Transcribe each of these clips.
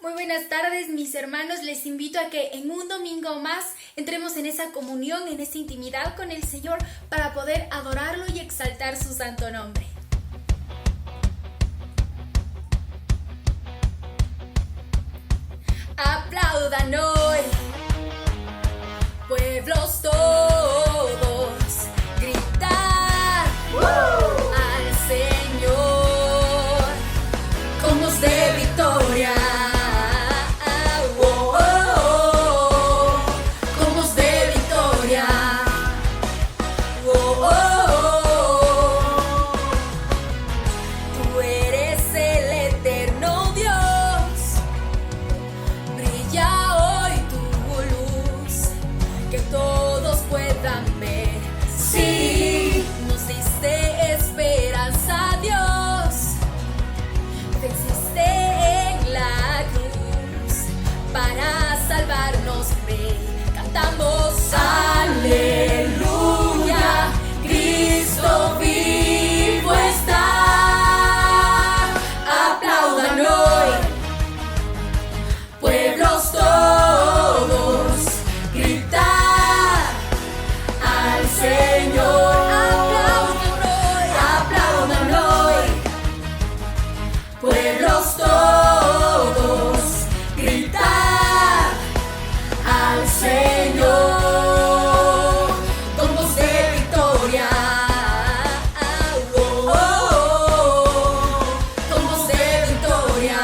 Muy buenas tardes, mis hermanos. Les invito a que en un domingo más entremos en esa comunión, en esa intimidad con el Señor para poder adorarlo y exaltar su santo nombre. Aplaudan hoy, pueblos todos, gritar al Señor con voz de victoria. Con voz de victoria. Tú eres el eterno Dios. Brilla hoy tu luz, que todos puedan ver. Sí, nos diste esperanza, Dios. Venciste en la cruz para salvarnos, Rey. Cantamos aleluya, Cristo vivo está. Aplaudan hoy, pueblos todos, gritar al Señor. Aplaudan hoy, pueblos todos, gritar al Señor con voz de victoria. Con voz de victoria.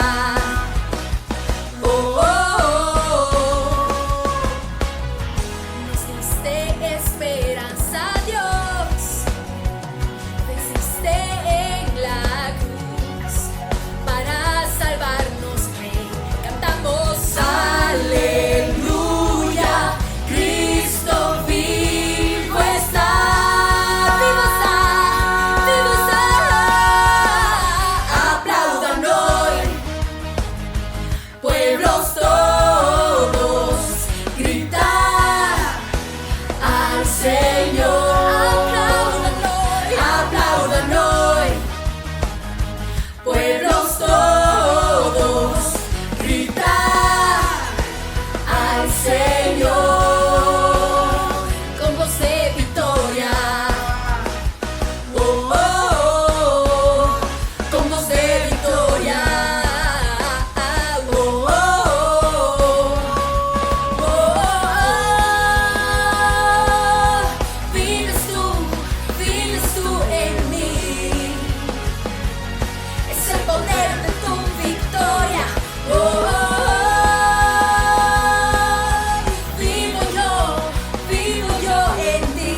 Nos diste esperanza, Dios. Venciste en la cruz para salvarnos, Rey. Cantamos aleluya, Cristo vivo está. Vivo está, vivo está. Aplaudan hoy, pueblos todos, gritar al Señor. Aplaudan hoy, pueblos todos, gritar al Señor con voz de victoria. Con voz de victoria. Vives tú en mí. Es el poder de tu victoria. Vivo yo en ti.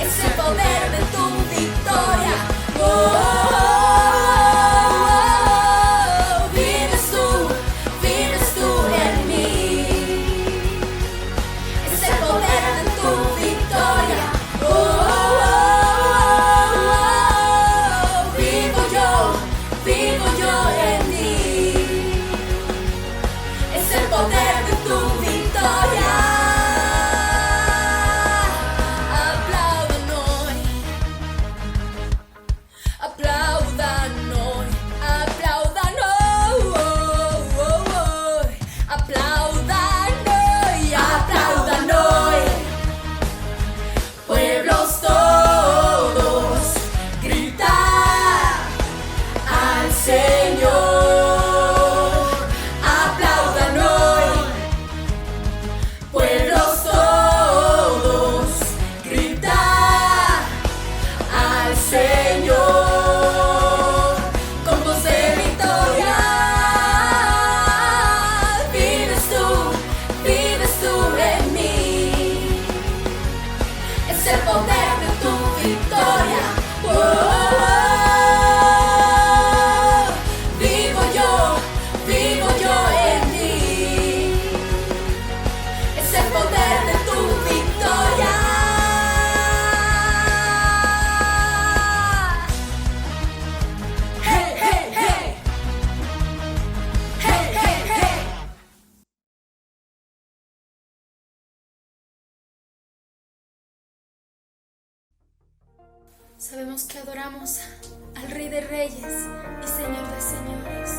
Es el poder de tu victoria. Vives tú en mí. Es el poder de tu victoria. Vivo yo en ti. Es el poder de tu victoria. Aplaudan hoy. Aplaudan hoy. Aplaudan hoy. Aplaudan hoy. Aplaudan hoy. Pueblos todos, gritar al Señor. Aplaudan hoy, pueblos todos, gritar al Señor con voz de victoria. Vives tú en mí. Es el poder de tu victoria. Vivo yo en ti. Es el poder de tu victoria. Hey, hey, hey. Hey, hey, hey. Sabemos que adoramos al Rey de Reyes y Señor de Señores.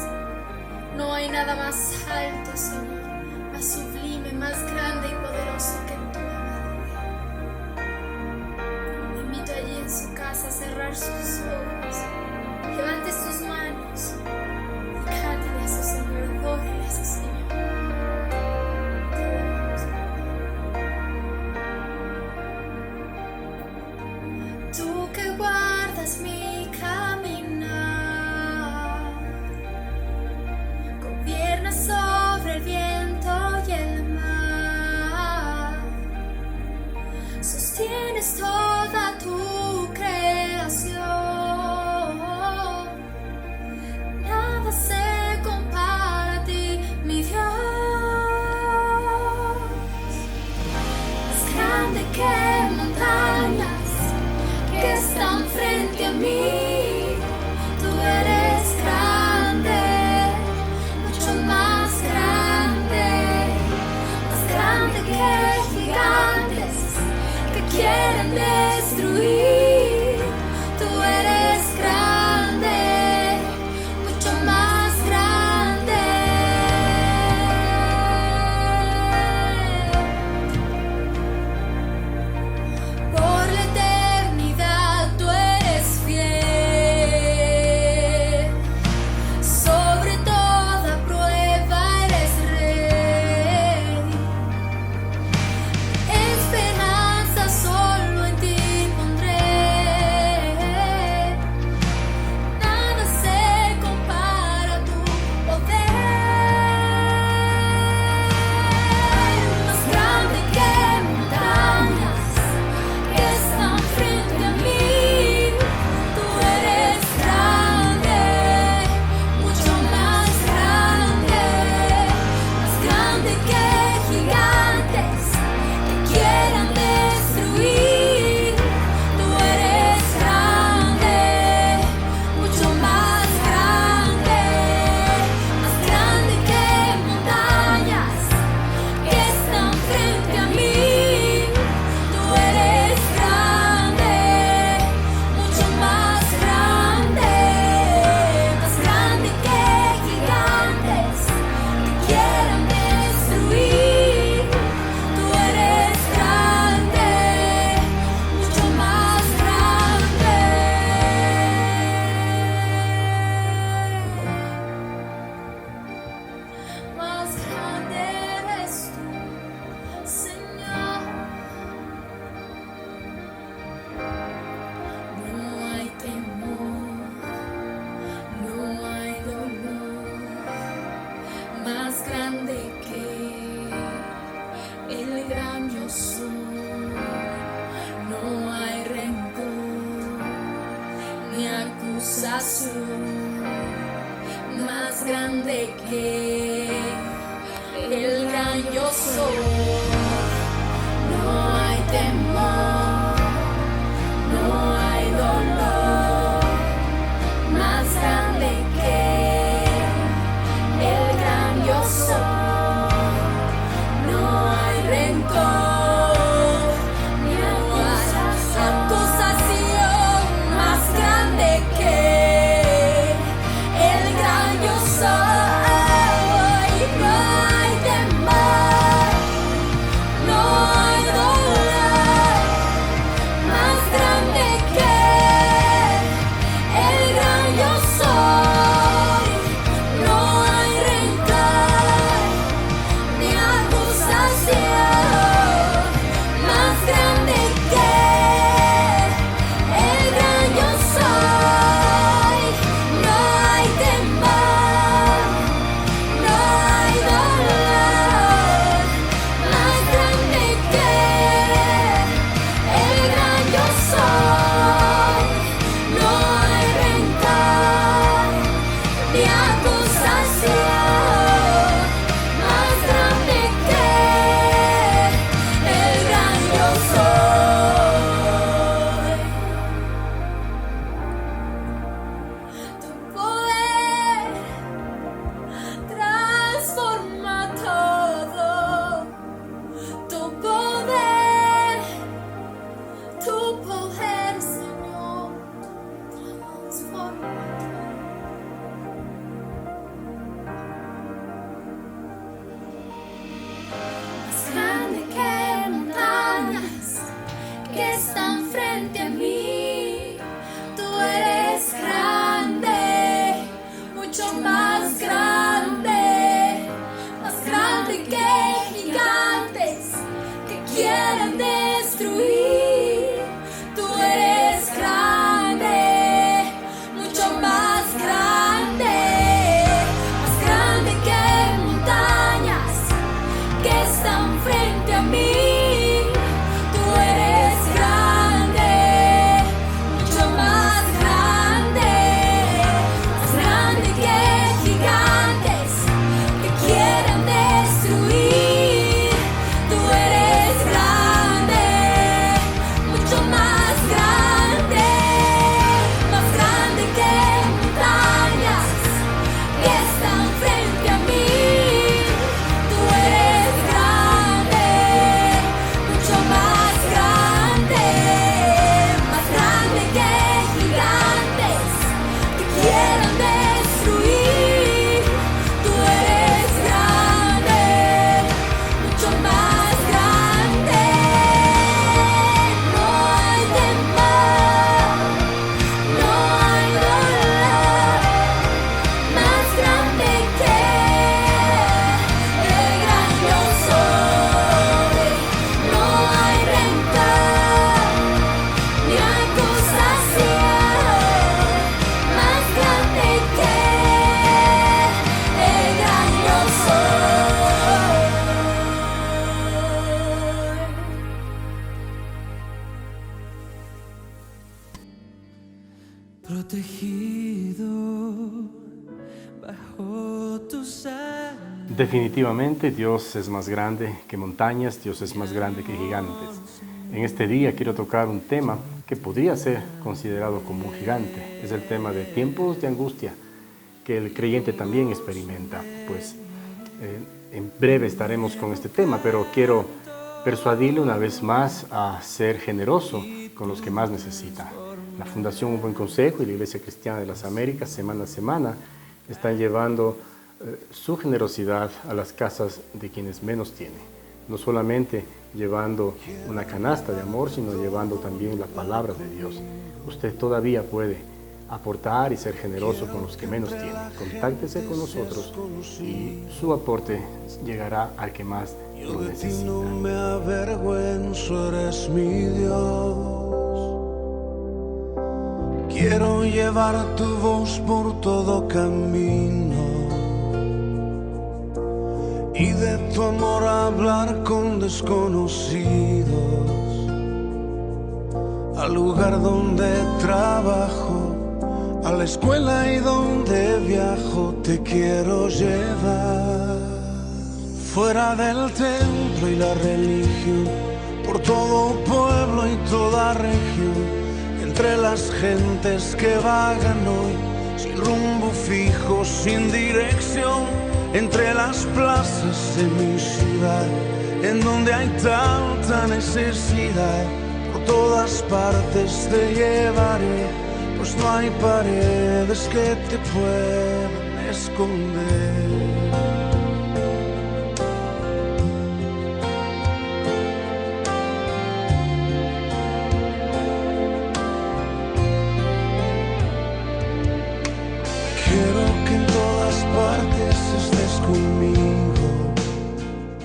No hay nada más alto, Señor, más sublime, más grande y poderoso que tú, amado Rey. Le invito allí en su casa a cerrar sus ojos, levante sus manos y cántale a su Señor, adórele a su Señor. Tú que guardas mi caminar, gobiernas sobre el viento y el mar, sostienes toda tu creación, nada se compara a ti, mi Dios, más grande que montañas que están frente a mí, tú eres grande, mucho más grande que gigantes que quieren destruir, tú eres grande, mucho más grande. Por la eternidad tú eres fiel, sobre toda prueba eres rey, esperanza solo en ti pondré, nada se compara a tu poder, más grande que montañas que están frente a mí, tú eres grande, mucho más grande que gigantes que quieran destruir, tú eres grande, mucho más grande que montañas que están frente a mí, tú eres grande, mucho más grande que gigantes que quieran destruir, tú eres grande, mucho más grande. Más grande eres tú, Señor. No hay temor, no hay dolor más grande que el gran yo soy. No hay rencor ni acusación más grande que el gran yo soy. No hay temor, no hay dolor más grande que el gran yo soy. No hay rencor ni acusación más grande que el gran yo soy. No hay temor, protegido bajo tus alas. Definitivamente Dios es más grande que montañas, Dios es más grande que gigantes. En este día quiero tocar un tema que podría ser considerado como un gigante. Es el tema de tiempos de angustia que el creyente también experimenta. Pues en breve estaremos con este tema, pero quiero persuadirle una vez más a ser generoso con los que más necesitan. La Fundación Un Buen Consejo y la Iglesia Cristiana de las Américas, semana a semana, están llevando su generosidad a las casas de quienes menos tienen. No solamente llevando una canasta de amor, sino llevando también la palabra de Dios. Usted todavía puede aportar y ser generoso con los que menos tienen. Contáctese con nosotros y su aporte llegará al que más lo necesita. No me avergüenzo, eres mi Dios. Quiero llevar tu voz por todo camino y de tu amor hablar con desconocidos. Al lugar donde trabajo, a la escuela y donde viajo, te quiero llevar. Fuera del templo y la religión, por todo pueblo y toda región, entre las gentes que vagan hoy, sin rumbo fijo, sin dirección, entre las plazas de mi ciudad, en donde hay tanta necesidad, por todas partes te llevaré, pues no hay paredes que te puedan esconder.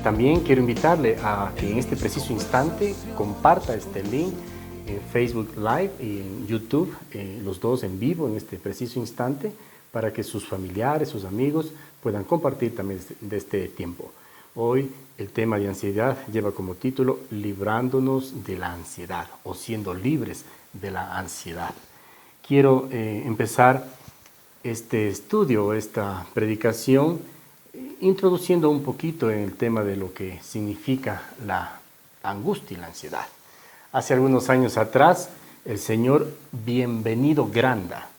También quiero invitarle a que en este preciso instante comparta este link en Facebook Live y en YouTube, los dos en vivo en este preciso instante, para que sus familiares, sus amigos puedan compartir también de este tiempo. Hoy el tema de ansiedad lleva como título Librándonos de la ansiedad o siendo libres de la ansiedad. Quiero empezar este estudio, esta predicación, introduciendo un poquito en el tema de lo que significa la angustia y la ansiedad. Hace algunos años atrás, el señor Bienvenido Granda,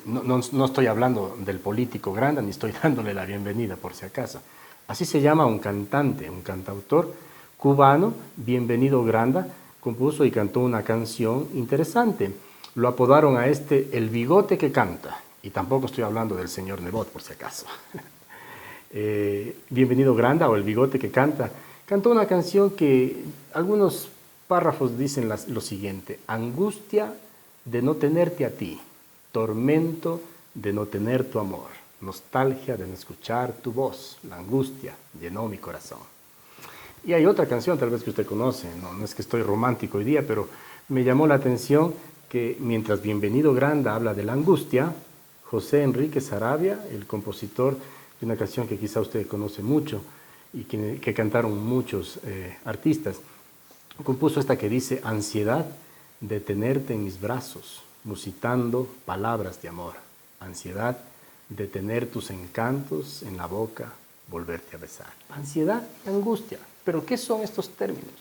no estoy hablando del político Granda, ni estoy dándole la bienvenida por si acaso, así se llama un cantante, un cantautor cubano, Bienvenido Granda, compuso y cantó una canción interesante. Lo apodaron a este el bigote que canta, y tampoco estoy hablando del señor Nebot por si acaso. Bienvenido Granda o el bigote que canta, cantó una canción que algunos párrafos dicen lo siguiente: angustia de no tenerte a ti, tormento de no tener tu amor, nostalgia de no escuchar tu voz, la angustia llenó mi corazón. Y hay otra canción tal vez que usted conoce, no es que estoy romántico hoy día, pero me llamó la atención que mientras Bienvenido Granda habla de la angustia, José Enrique Saravia, el compositor de una canción que quizá usted conoce mucho y que cantaron muchos artistas, compuso esta que dice: ansiedad de tenerte en mis brazos, musitando palabras de amor, ansiedad de tener tus encantos en la boca, volverte a besar. Ansiedad y angustia. ¿Pero qué son estos términos?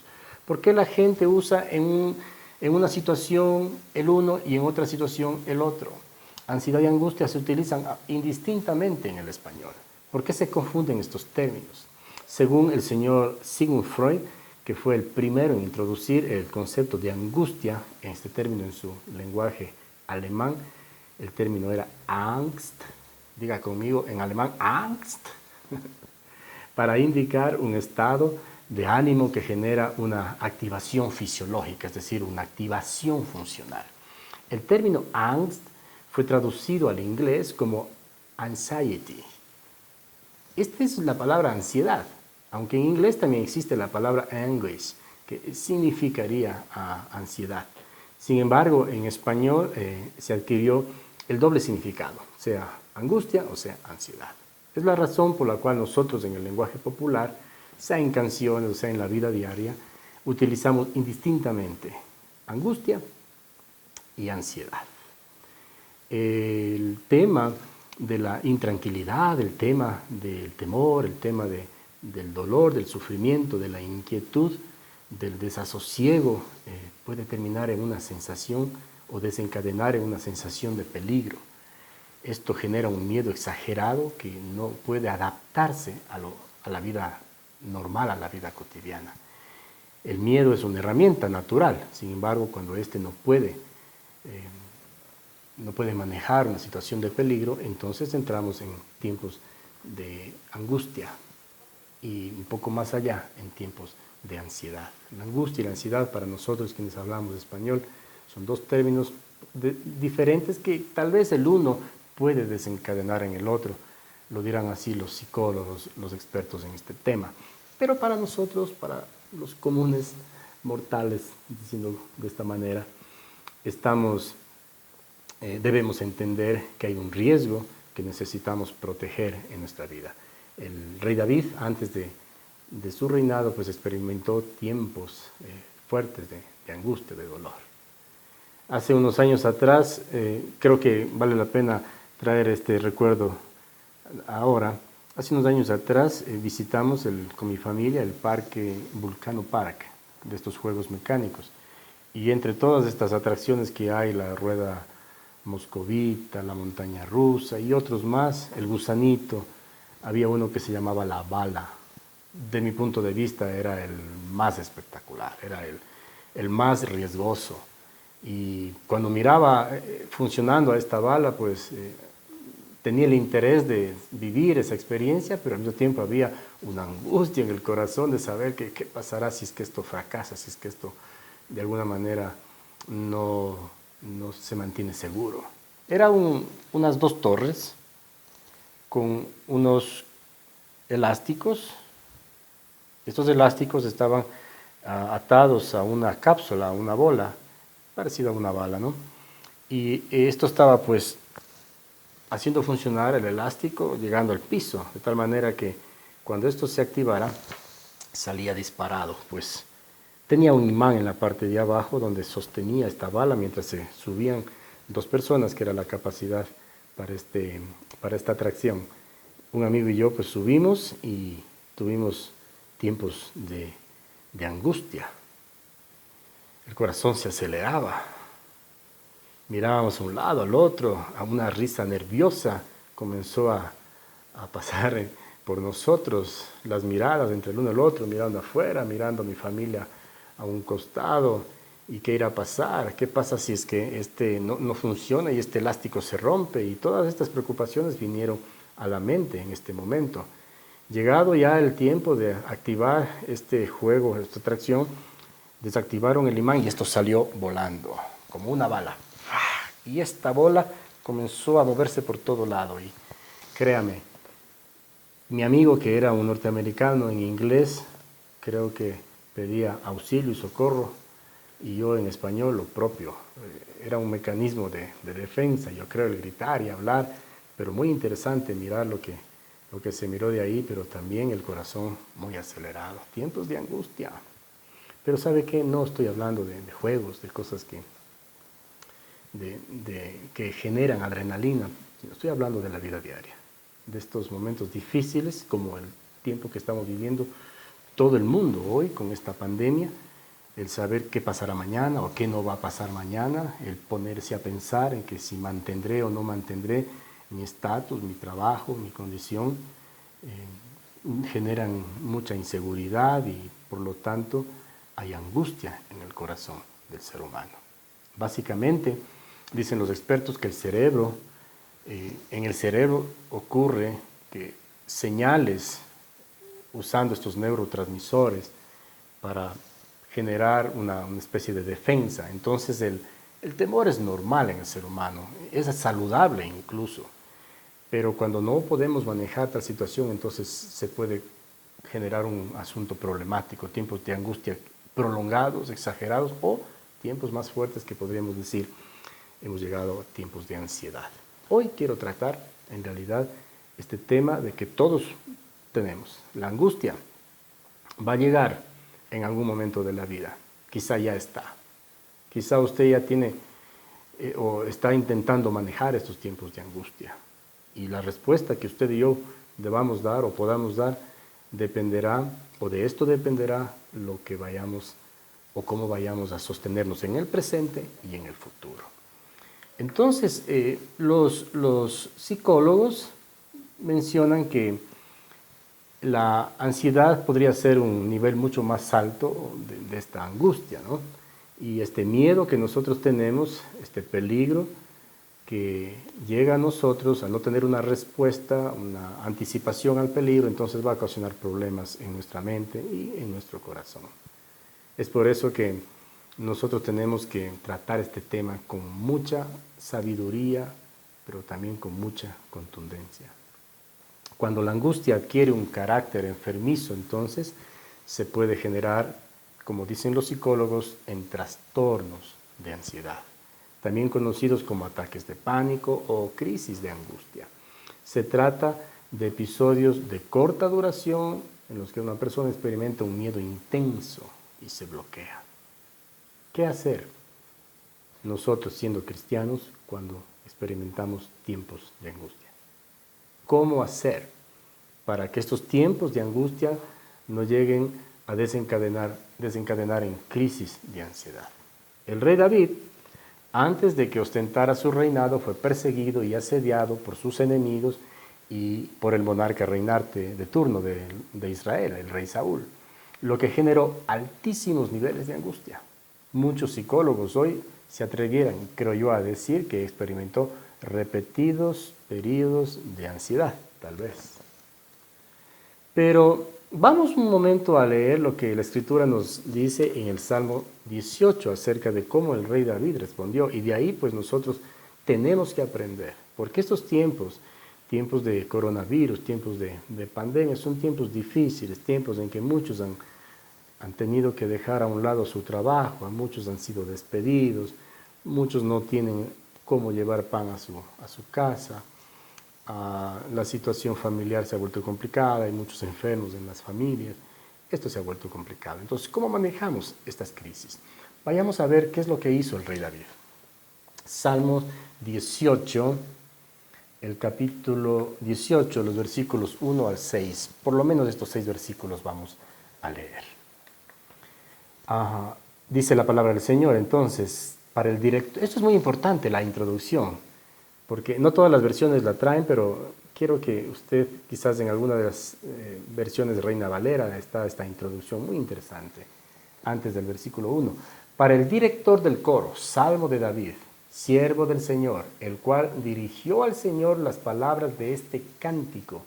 ¿Por qué la gente usa en una situación el uno y en otra situación el otro? Ansiedad y angustia se utilizan indistintamente en el español. ¿Por qué se confunden estos términos? Según el señor Sigmund Freud, que fue el primero en introducir el concepto de angustia, en este término en su lenguaje alemán, el término era Angst, diga conmigo en alemán Angst, para indicar un estado de ánimo que genera una activación fisiológica, es decir, una activación funcional. El término Angst fue traducido al inglés como anxiety. Esta es la palabra ansiedad, aunque en inglés también existe la palabra anguish, que significaría ansiedad. Sin embargo, en español se adquirió el doble significado, sea angustia o sea ansiedad. Es la razón por la cual nosotros en el lenguaje popular, sea en canciones o sea en la vida diaria, utilizamos indistintamente angustia y ansiedad. el tema de la intranquilidad, el tema del temor, el tema del dolor, del sufrimiento, de la inquietud, del desasosiego, puede terminar en una sensación o desencadenar en una sensación de peligro. Esto genera un miedo exagerado que no puede adaptarse a la vida normal, a la vida cotidiana. El miedo es una herramienta natural, sin embargo, cuando éste no puede manejar una situación de peligro, entonces entramos en tiempos de angustia y un poco más allá, en tiempos de ansiedad. La angustia y la ansiedad, para nosotros quienes hablamos español, son dos términos diferentes que tal vez el uno puede desencadenar en el otro, lo dirán así los psicólogos, los expertos en este tema. Pero para nosotros, para los comunes mortales, diciendo de esta manera, debemos entender que hay un riesgo que necesitamos proteger en nuestra vida. El rey David, antes de su reinado, pues experimentó tiempos fuertes de angustia, de dolor. Hace unos años atrás, creo que vale la pena traer este recuerdo ahora. Hace unos años atrás visitamos con mi familia el parque Vulcano Park, de estos juegos mecánicos. Y entre todas estas atracciones que hay, la rueda moscovita, la montaña rusa y otros más, el gusanito, había uno que se llamaba la bala. De mi punto de vista era el más espectacular, era el más riesgoso. Y cuando miraba funcionando a esta bala, pues tenía el interés de vivir esa experiencia, pero al mismo tiempo había una angustia en el corazón de saber qué pasará si es que esto fracasa, si es que esto de alguna manera no se mantiene seguro. Eran unas 2 torres con unos elásticos. Estos elásticos estaban atados a una cápsula, a una bola, parecida a una bala, ¿no? Y esto estaba pues haciendo funcionar el elástico llegando al piso, de tal manera que cuando esto se activara salía disparado, pues tenía un imán en la parte de abajo donde sostenía esta bala mientras se subían 2 personas, que era la capacidad para esta atracción. Un amigo y yo pues subimos y tuvimos tiempos de angustia. El corazón se aceleraba. Mirábamos a un lado, al otro, a una risa nerviosa comenzó a pasar por nosotros, las miradas entre el uno y el otro, mirando afuera, mirando a mi familia a un costado. ¿Y qué irá a pasar? ¿Qué pasa si es que este no funciona y este elástico se rompe? Y todas estas preocupaciones vinieron a la mente en este momento. Llegado ya el tiempo de activar este juego, esta atracción, desactivaron el imán y esto salió volando, como una bala. Y esta bola comenzó a moverse por todo lado. Y créame, mi amigo, que era un norteamericano en inglés, creo que pedía auxilio y socorro, y yo en español lo propio. Era un mecanismo de defensa, yo creo, el gritar y hablar, pero muy interesante mirar lo que se miró de ahí, pero también el corazón muy acelerado. Tiempos de angustia. Pero ¿sabe qué? No estoy hablando de juegos, de cosas que generan adrenalina, sino estoy hablando de la vida diaria, de estos momentos difíciles como el tiempo que estamos viviendo todo el mundo hoy con esta pandemia, el saber qué pasará mañana o qué no va a pasar mañana, el ponerse a pensar en que si mantendré o no mantendré mi estatus, mi trabajo, mi condición, generan mucha inseguridad y por lo tanto hay angustia en el corazón del ser humano. Básicamente, dicen los expertos que en el cerebro ocurre que señales usando estos neurotransmisores para generar una especie de defensa. Entonces el temor es normal en el ser humano, es saludable incluso, pero cuando no podemos manejar tal situación, entonces se puede generar un asunto problemático, tiempos de angustia prolongados, exagerados o tiempos más fuertes que podríamos decir hemos llegado a tiempos de ansiedad. Hoy quiero tratar en realidad este tema de que todos tenemos. La angustia va a llegar en algún momento de la vida, quizá ya está. Quizá usted ya tiene o está intentando manejar estos tiempos de angustia. Y la respuesta que usted y yo debamos dar o podamos dar dependerá, o de esto dependerá lo que vayamos o cómo vayamos a sostenernos en el presente y en el futuro. Entonces, los psicólogos mencionan que la ansiedad podría ser un nivel mucho más alto de esta angustia, ¿no? Y este miedo que nosotros tenemos, este peligro que llega a nosotros al no tener una respuesta, una anticipación al peligro, entonces va a ocasionar problemas en nuestra mente y en nuestro corazón. Es por eso que nosotros tenemos que tratar este tema con mucha sabiduría, pero también con mucha contundencia. Cuando la angustia adquiere un carácter enfermizo, entonces se puede generar, como dicen los psicólogos, en trastornos de ansiedad, también conocidos como ataques de pánico o crisis de angustia. Se trata de episodios de corta duración en los que una persona experimenta un miedo intenso y se bloquea. ¿Qué hacer nosotros siendo cristianos cuando experimentamos tiempos de angustia? ¿Cómo hacer para que estos tiempos de angustia no lleguen a desencadenar en crisis de ansiedad? El rey David, antes de que ostentara su reinado, fue perseguido y asediado por sus enemigos y por el monarca reinante de turno de Israel, el rey Saúl, lo que generó altísimos niveles de angustia. Muchos psicólogos hoy se atrevieran, creo yo, a decir que experimentó repetidos periodos de ansiedad, tal vez. Pero vamos un momento a leer lo que la Escritura nos dice en el Salmo 18 acerca de cómo el rey David respondió, y de ahí pues nosotros tenemos que aprender, porque estos tiempos de coronavirus, tiempos de pandemia, son tiempos difíciles, tiempos en que muchos han tenido que dejar a un lado su trabajo, muchos han sido despedidos, muchos no tienen cómo llevar pan a su casa, la situación familiar se ha vuelto complicada, hay muchos enfermos en las familias, esto se ha vuelto complicado. Entonces, ¿cómo manejamos estas crisis? Vayamos a ver qué es lo que hizo el rey David. Salmos 18, el capítulo 18, los versículos 1 al 6, por lo menos estos 6 versículos vamos a leer. Dice la palabra del Señor, entonces, para el directo, esto es muy importante, la introducción, porque no todas las versiones la traen, pero quiero que usted, quizás en alguna de las versiones de Reina Valera, está esta introducción muy interesante, antes del versículo 1. Para el director del coro, Salmo de David, siervo del Señor, el cual dirigió al Señor las palabras de este cántico,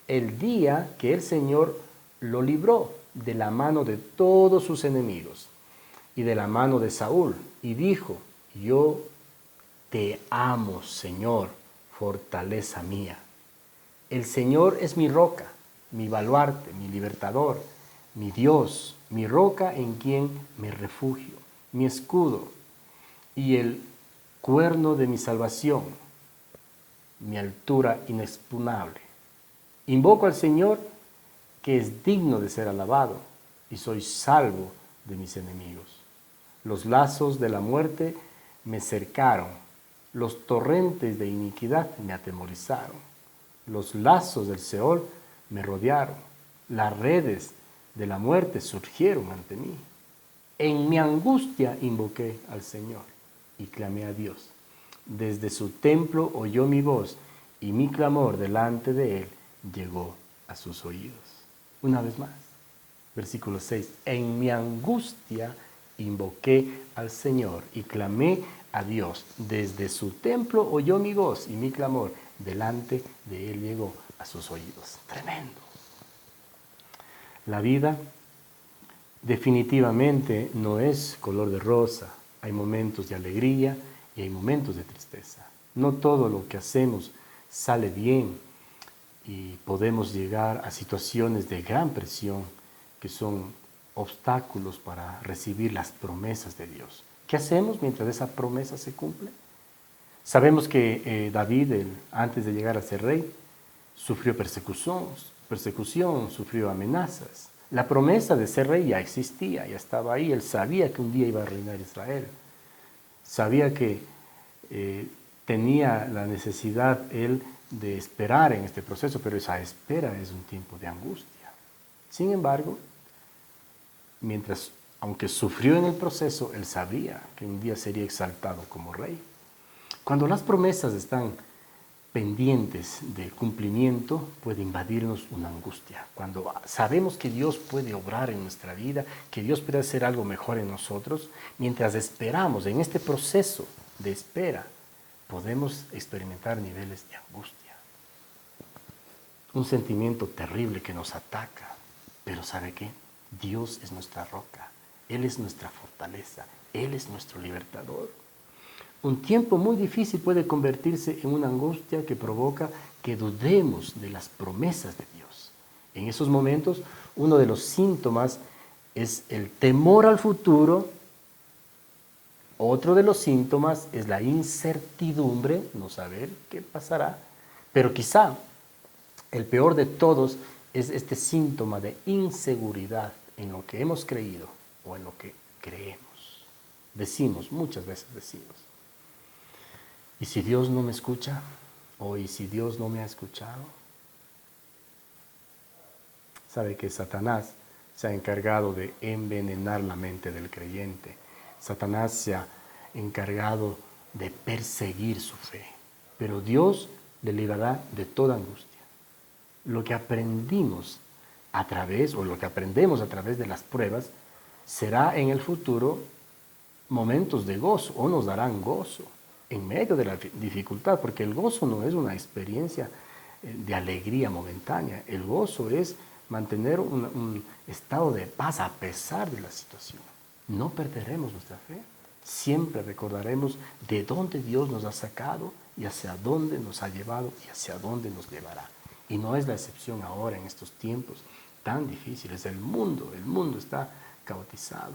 el día que el Señor lo libró de la mano de todos sus enemigos y de la mano de Saúl, y dijo, yo te amo, Señor, fortaleza mía. El Señor es mi roca, mi baluarte, mi libertador, mi Dios, mi roca en quien me refugio, mi escudo y el cuerno de mi salvación, mi altura inexpugnable. Invoco al Señor, que es digno de ser alabado, y soy salvo de mis enemigos. Los lazos de la muerte me cercaron, los torrentes de iniquidad me atemorizaron, los lazos del Seol me rodearon, las redes de la muerte surgieron ante mí. En mi angustia invoqué al Señor y clamé a Dios. Desde su templo oyó mi voz y mi clamor delante de él llegó a sus oídos. Una vez más, versículo 6. En mi angustia invoqué al Señor y clamé a Dios. Desde su templo oyó mi voz y mi clamor delante de él llegó a sus oídos. Tremendo. La vida definitivamente no es color de rosa. Hay momentos de alegría y hay momentos de tristeza. No todo lo que hacemos sale bien y podemos llegar a situaciones de gran presión que son obstáculos para recibir las promesas de Dios. ¿Qué hacemos mientras esa promesa se cumple? Sabemos que David, antes de llegar a ser rey, sufrió persecución, sufrió amenazas. La promesa de ser rey ya existía, ya estaba ahí. Él sabía que un día iba a reinar Israel. Sabía que tenía la necesidad él de esperar en este proceso, pero esa espera es un tiempo de angustia. Sin embargo, aunque sufrió en el proceso, él sabía que un día sería exaltado como rey. Cuando las promesas están pendientes del cumplimiento, puede invadirnos una angustia. Cuando sabemos que Dios puede obrar en nuestra vida, que Dios puede hacer algo mejor en nosotros, mientras esperamos en este proceso de espera, podemos experimentar niveles de angustia. Un sentimiento terrible que nos ataca, pero ¿sabe qué? Dios es nuestra roca, Él es nuestra fortaleza, Él es nuestro libertador. Un tiempo muy difícil puede convertirse en una angustia que provoca que dudemos de las promesas de Dios. En esos momentos, uno de los síntomas es el temor al futuro. Otro de los síntomas es la incertidumbre, no saber qué pasará. Pero quizá el peor de todos es este síntoma de inseguridad en lo que hemos creído o en lo que creemos. Muchas veces decimos, ¿y si Dios no me escucha? ¿O y si Dios no me ha escuchado? Sabe que Satanás se ha encargado de envenenar la mente del creyente. Satanás se ha encargado de perseguir su fe. Pero Dios le librará de toda angustia. Lo que aprendemos a través de las pruebas será en el futuro momentos de gozo o nos darán gozo en medio de la dificultad, porque el gozo no es una experiencia de alegría momentánea. El gozo es mantener un estado de paz a pesar de la situación. No perderemos nuestra fe. Siempre recordaremos de dónde Dios nos ha sacado y hacia dónde nos ha llevado y hacia dónde nos llevará. Y no es la excepción ahora en estos tiempos tan difíciles. El mundo está caotizado.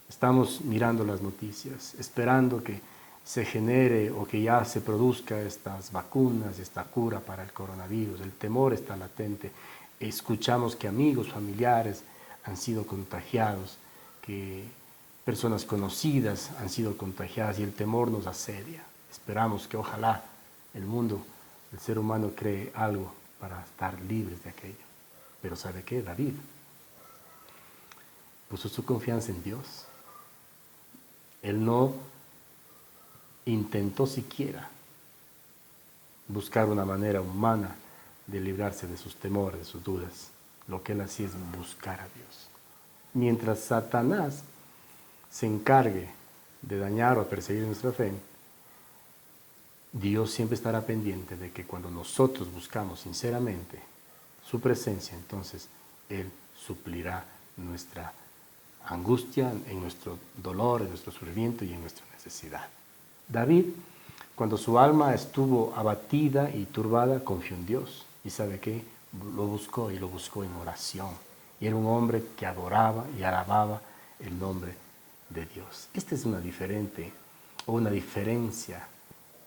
Estamos mirando las noticias, esperando que se genere o que ya se produzca estas vacunas, esta cura para el coronavirus. El temor está latente. Escuchamos que amigos, familiares han sido contagiados, que personas conocidas han sido contagiadas y el temor nos asedia. Esperamos que ojalá el ser humano cree algo para estar libres de aquello. Pero ¿sabe qué? David puso su confianza en Dios. Él no intentó siquiera buscar una manera humana de librarse de sus temores, de sus dudas. Lo que él hacía es buscar a Dios. Mientras Satanás se encargue de dañar o perseguir nuestra fe, Dios siempre estará pendiente de que cuando nosotros buscamos sinceramente su presencia, entonces Él suplirá nuestra angustia, en nuestro dolor, en nuestro sufrimiento y en nuestra necesidad. David, cuando su alma estuvo abatida y turbada, confió en Dios. ¿Y sabe qué? Lo buscó en oración. Y era un hombre que adoraba y alababa el nombre de Dios. Esta es una diferencia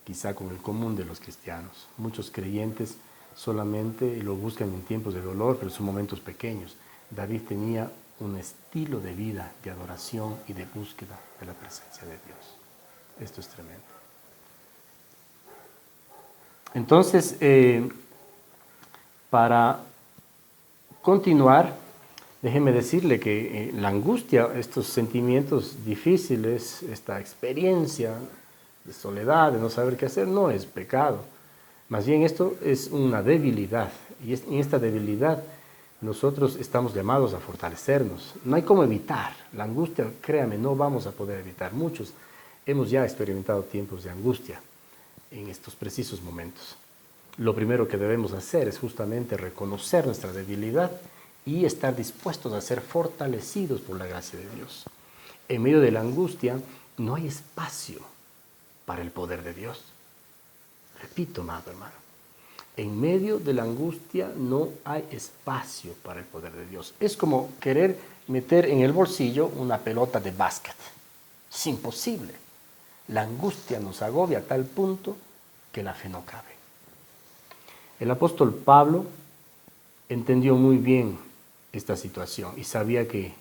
quizá con el común de los cristianos. Muchos creyentes solamente lo buscan en tiempos de dolor, pero son momentos pequeños. David tenía un estilo de vida de adoración y de búsqueda de la presencia de Dios. Esto es tremendo. Entonces, para continuar, déjeme decirle que la angustia, estos sentimientos difíciles, esta experiencia de soledad, de no saber qué hacer, no es pecado. Más bien esto es una debilidad. Y en esta debilidad nosotros estamos llamados a fortalecernos. No hay cómo evitar. La angustia, créame, no vamos a poder evitar. Muchos hemos ya experimentado tiempos de angustia en estos precisos momentos. Lo primero que debemos hacer es justamente reconocer nuestra debilidad y estar dispuestos a ser fortalecidos por la gracia de Dios. En medio de la angustia no hay espacio para el poder de Dios. Repito, amado hermano, en medio de la angustia no hay espacio para el poder de Dios. Es como querer meter en el bolsillo una pelota de básquet. Es imposible. La angustia nos agobia a tal punto que la fe no cabe. El apóstol Pablo entendió muy bien esta situación y sabía que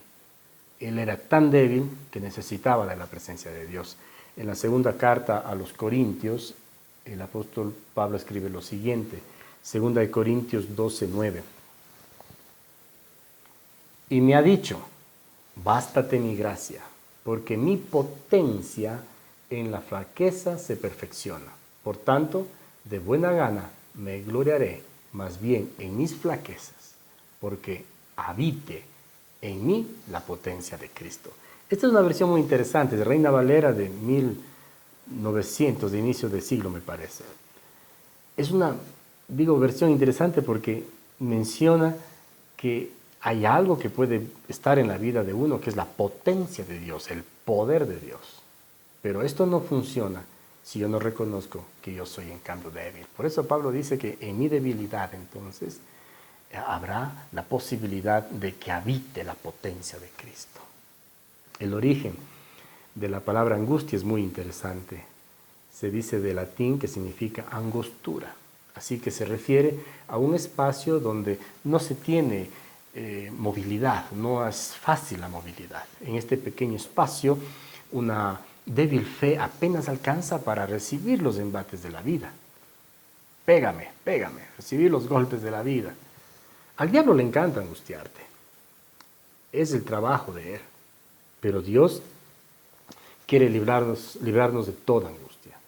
él era tan débil que necesitaba de la presencia de Dios. En la segunda carta a los Corintios, el apóstol Pablo escribe lo siguiente, 2 Corintios 12:9. Y me ha dicho, bástate mi gracia, porque mi potencia en la flaqueza se perfecciona. Por tanto, de buena gana me gloriaré más bien en mis flaquezas, porque habite en mí la potencia de Cristo. Esta es una versión muy interesante, de Reina Valera de 1900, de inicio de siglo me parece. Es una, versión interesante porque menciona que hay algo que puede estar en la vida de uno, que es la potencia de Dios, el poder de Dios. Pero esto no funciona si yo no reconozco que yo soy en cambio débil. Por eso Pablo dice que en mi debilidad entonces habrá la posibilidad de que habite la potencia de Cristo. El origen de la palabra angustia es muy interesante. Se dice de latín que significa angostura. Así que se refiere a un espacio donde no se tiene movilidad, no es fácil la movilidad. En este pequeño espacio, una débil fe apenas alcanza para recibir los embates de la vida. Pégame, recibir los golpes de la vida. Al diablo le encanta angustiarte. Es el trabajo de él. Pero Dios quiere librarnos de toda angustia.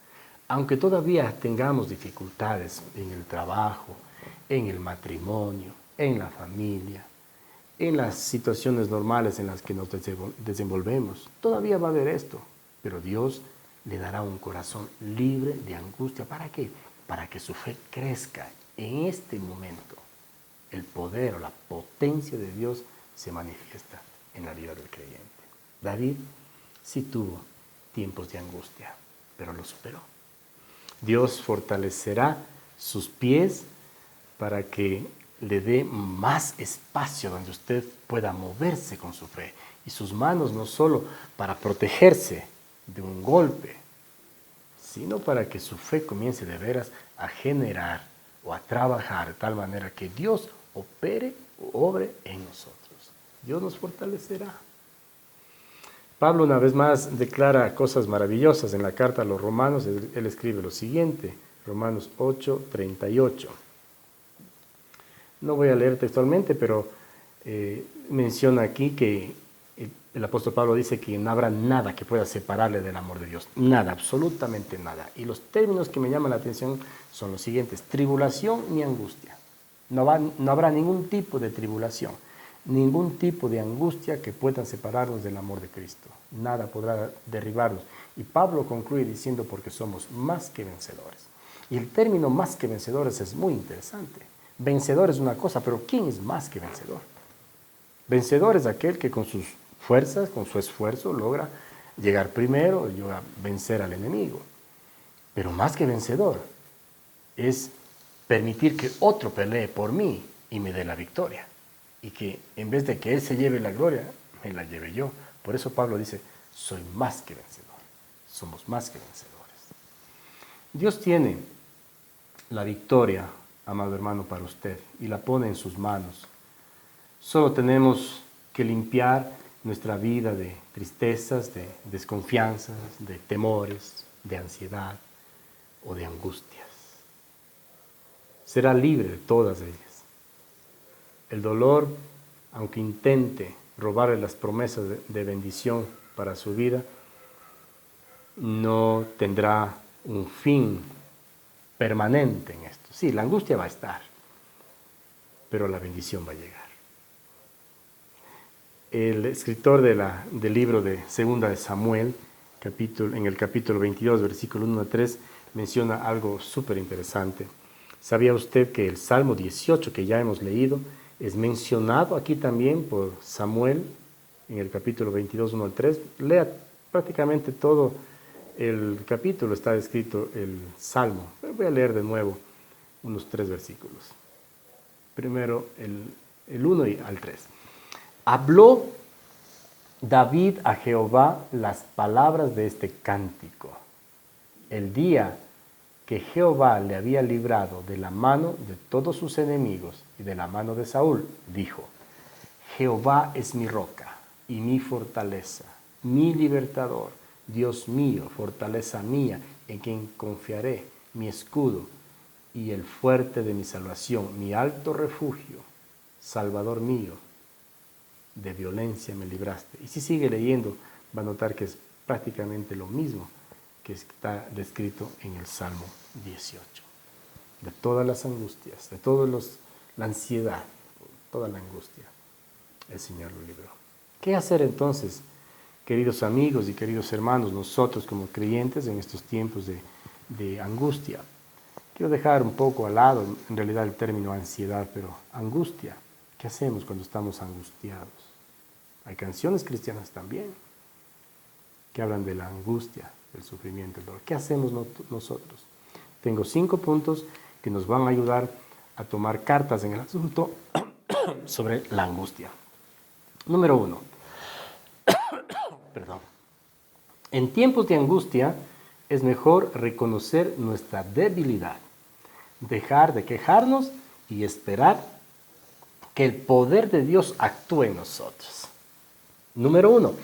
Aunque todavía tengamos dificultades en el trabajo, en el matrimonio, en la familia, en las situaciones normales en las que nos desenvolvemos, todavía va a haber esto. Pero Dios le dará un corazón libre de angustia. ¿Para qué? Para que su fe crezca. En este momento, el poder o la potencia de Dios se manifiesta en la vida del creyente. David sí tuvo tiempos de angustia, pero lo superó. Dios fortalecerá sus pies para que le dé más espacio donde usted pueda moverse con su fe. Y sus manos no solo para protegerse de un golpe, sino para que su fe comience de veras a generar o a trabajar de tal manera que Dios opere o obre en nosotros. Dios nos fortalecerá. Pablo una vez más declara cosas maravillosas en la carta a los Romanos. Él escribe lo siguiente, Romanos 8:38. No voy a leer textualmente, pero menciona aquí que el apóstol Pablo dice que no habrá nada que pueda separarle del amor de Dios. Nada, absolutamente nada. Y los términos que me llaman la atención son los siguientes: tribulación ni angustia. No habrá ningún tipo de tribulación, ningún tipo de angustia que pueda separarnos del amor de Cristo. Nada podrá derribarnos. Y Pablo concluye diciendo, porque somos más que vencedores. Y el término más que vencedores es muy interesante. Vencedor es una cosa, pero ¿quién es más que vencedor? Vencedor es aquel que con sus fuerzas, con su esfuerzo, logra llegar primero y logra vencer al enemigo. Pero más que vencedor es permitir que otro pelee por mí y me dé la victoria. Y que en vez de que él se lleve la gloria, me la lleve yo. Por eso Pablo dice, soy más que vencedor. Somos más que vencedores. Dios tiene la victoria, amado hermano, para usted y la pone en sus manos. Solo tenemos que limpiar nuestra vida de tristezas, de desconfianzas, de temores, de ansiedad o de angustias. Será libre de todas ellas. El dolor, aunque intente robarle las promesas de bendición para su vida, no tendrá un fin permanente en esto. Sí, la angustia va a estar, pero la bendición va a llegar. El escritor del libro de Segunda de Samuel, en el capítulo 22, versículo 1 a 3, menciona algo súper interesante. ¿Sabía usted que el Salmo 18 que ya hemos leído es mencionado aquí también por Samuel en el capítulo 22, 1 al 3? Lea prácticamente todo el capítulo, está escrito el Salmo. Pero voy a leer de nuevo unos 3 versículos. Primero el 1 al 3. Habló David a Jehová las palabras de este cántico. El día que Jehová le había librado de la mano de todos sus enemigos y de la mano de Saúl, dijo: Jehová es mi roca y mi fortaleza, mi libertador, Dios mío, fortaleza mía, en quien confiaré, mi escudo y el fuerte de mi salvación, mi alto refugio, Salvador mío, de violencia me libraste. Y si sigue leyendo, va a notar que es prácticamente lo mismo que está descrito en el Salmo 18. De todas las angustias, de la ansiedad, toda la angustia, el Señor lo libró. ¿Qué hacer entonces, queridos amigos y queridos hermanos, nosotros como creyentes en estos tiempos de angustia? Quiero dejar un poco al lado, en realidad, el término ansiedad, pero angustia. ¿Qué hacemos cuando estamos angustiados? Hay canciones cristianas también que hablan de la angustia, del sufrimiento, el dolor. ¿Qué hacemos nosotros? Tengo 5 puntos que nos van a ayudar a tomar cartas en el asunto sobre la angustia. Número 1. Perdón. En tiempos de angustia es mejor reconocer nuestra debilidad, dejar de quejarnos y esperar que el poder de Dios actúe en nosotros. Número 1.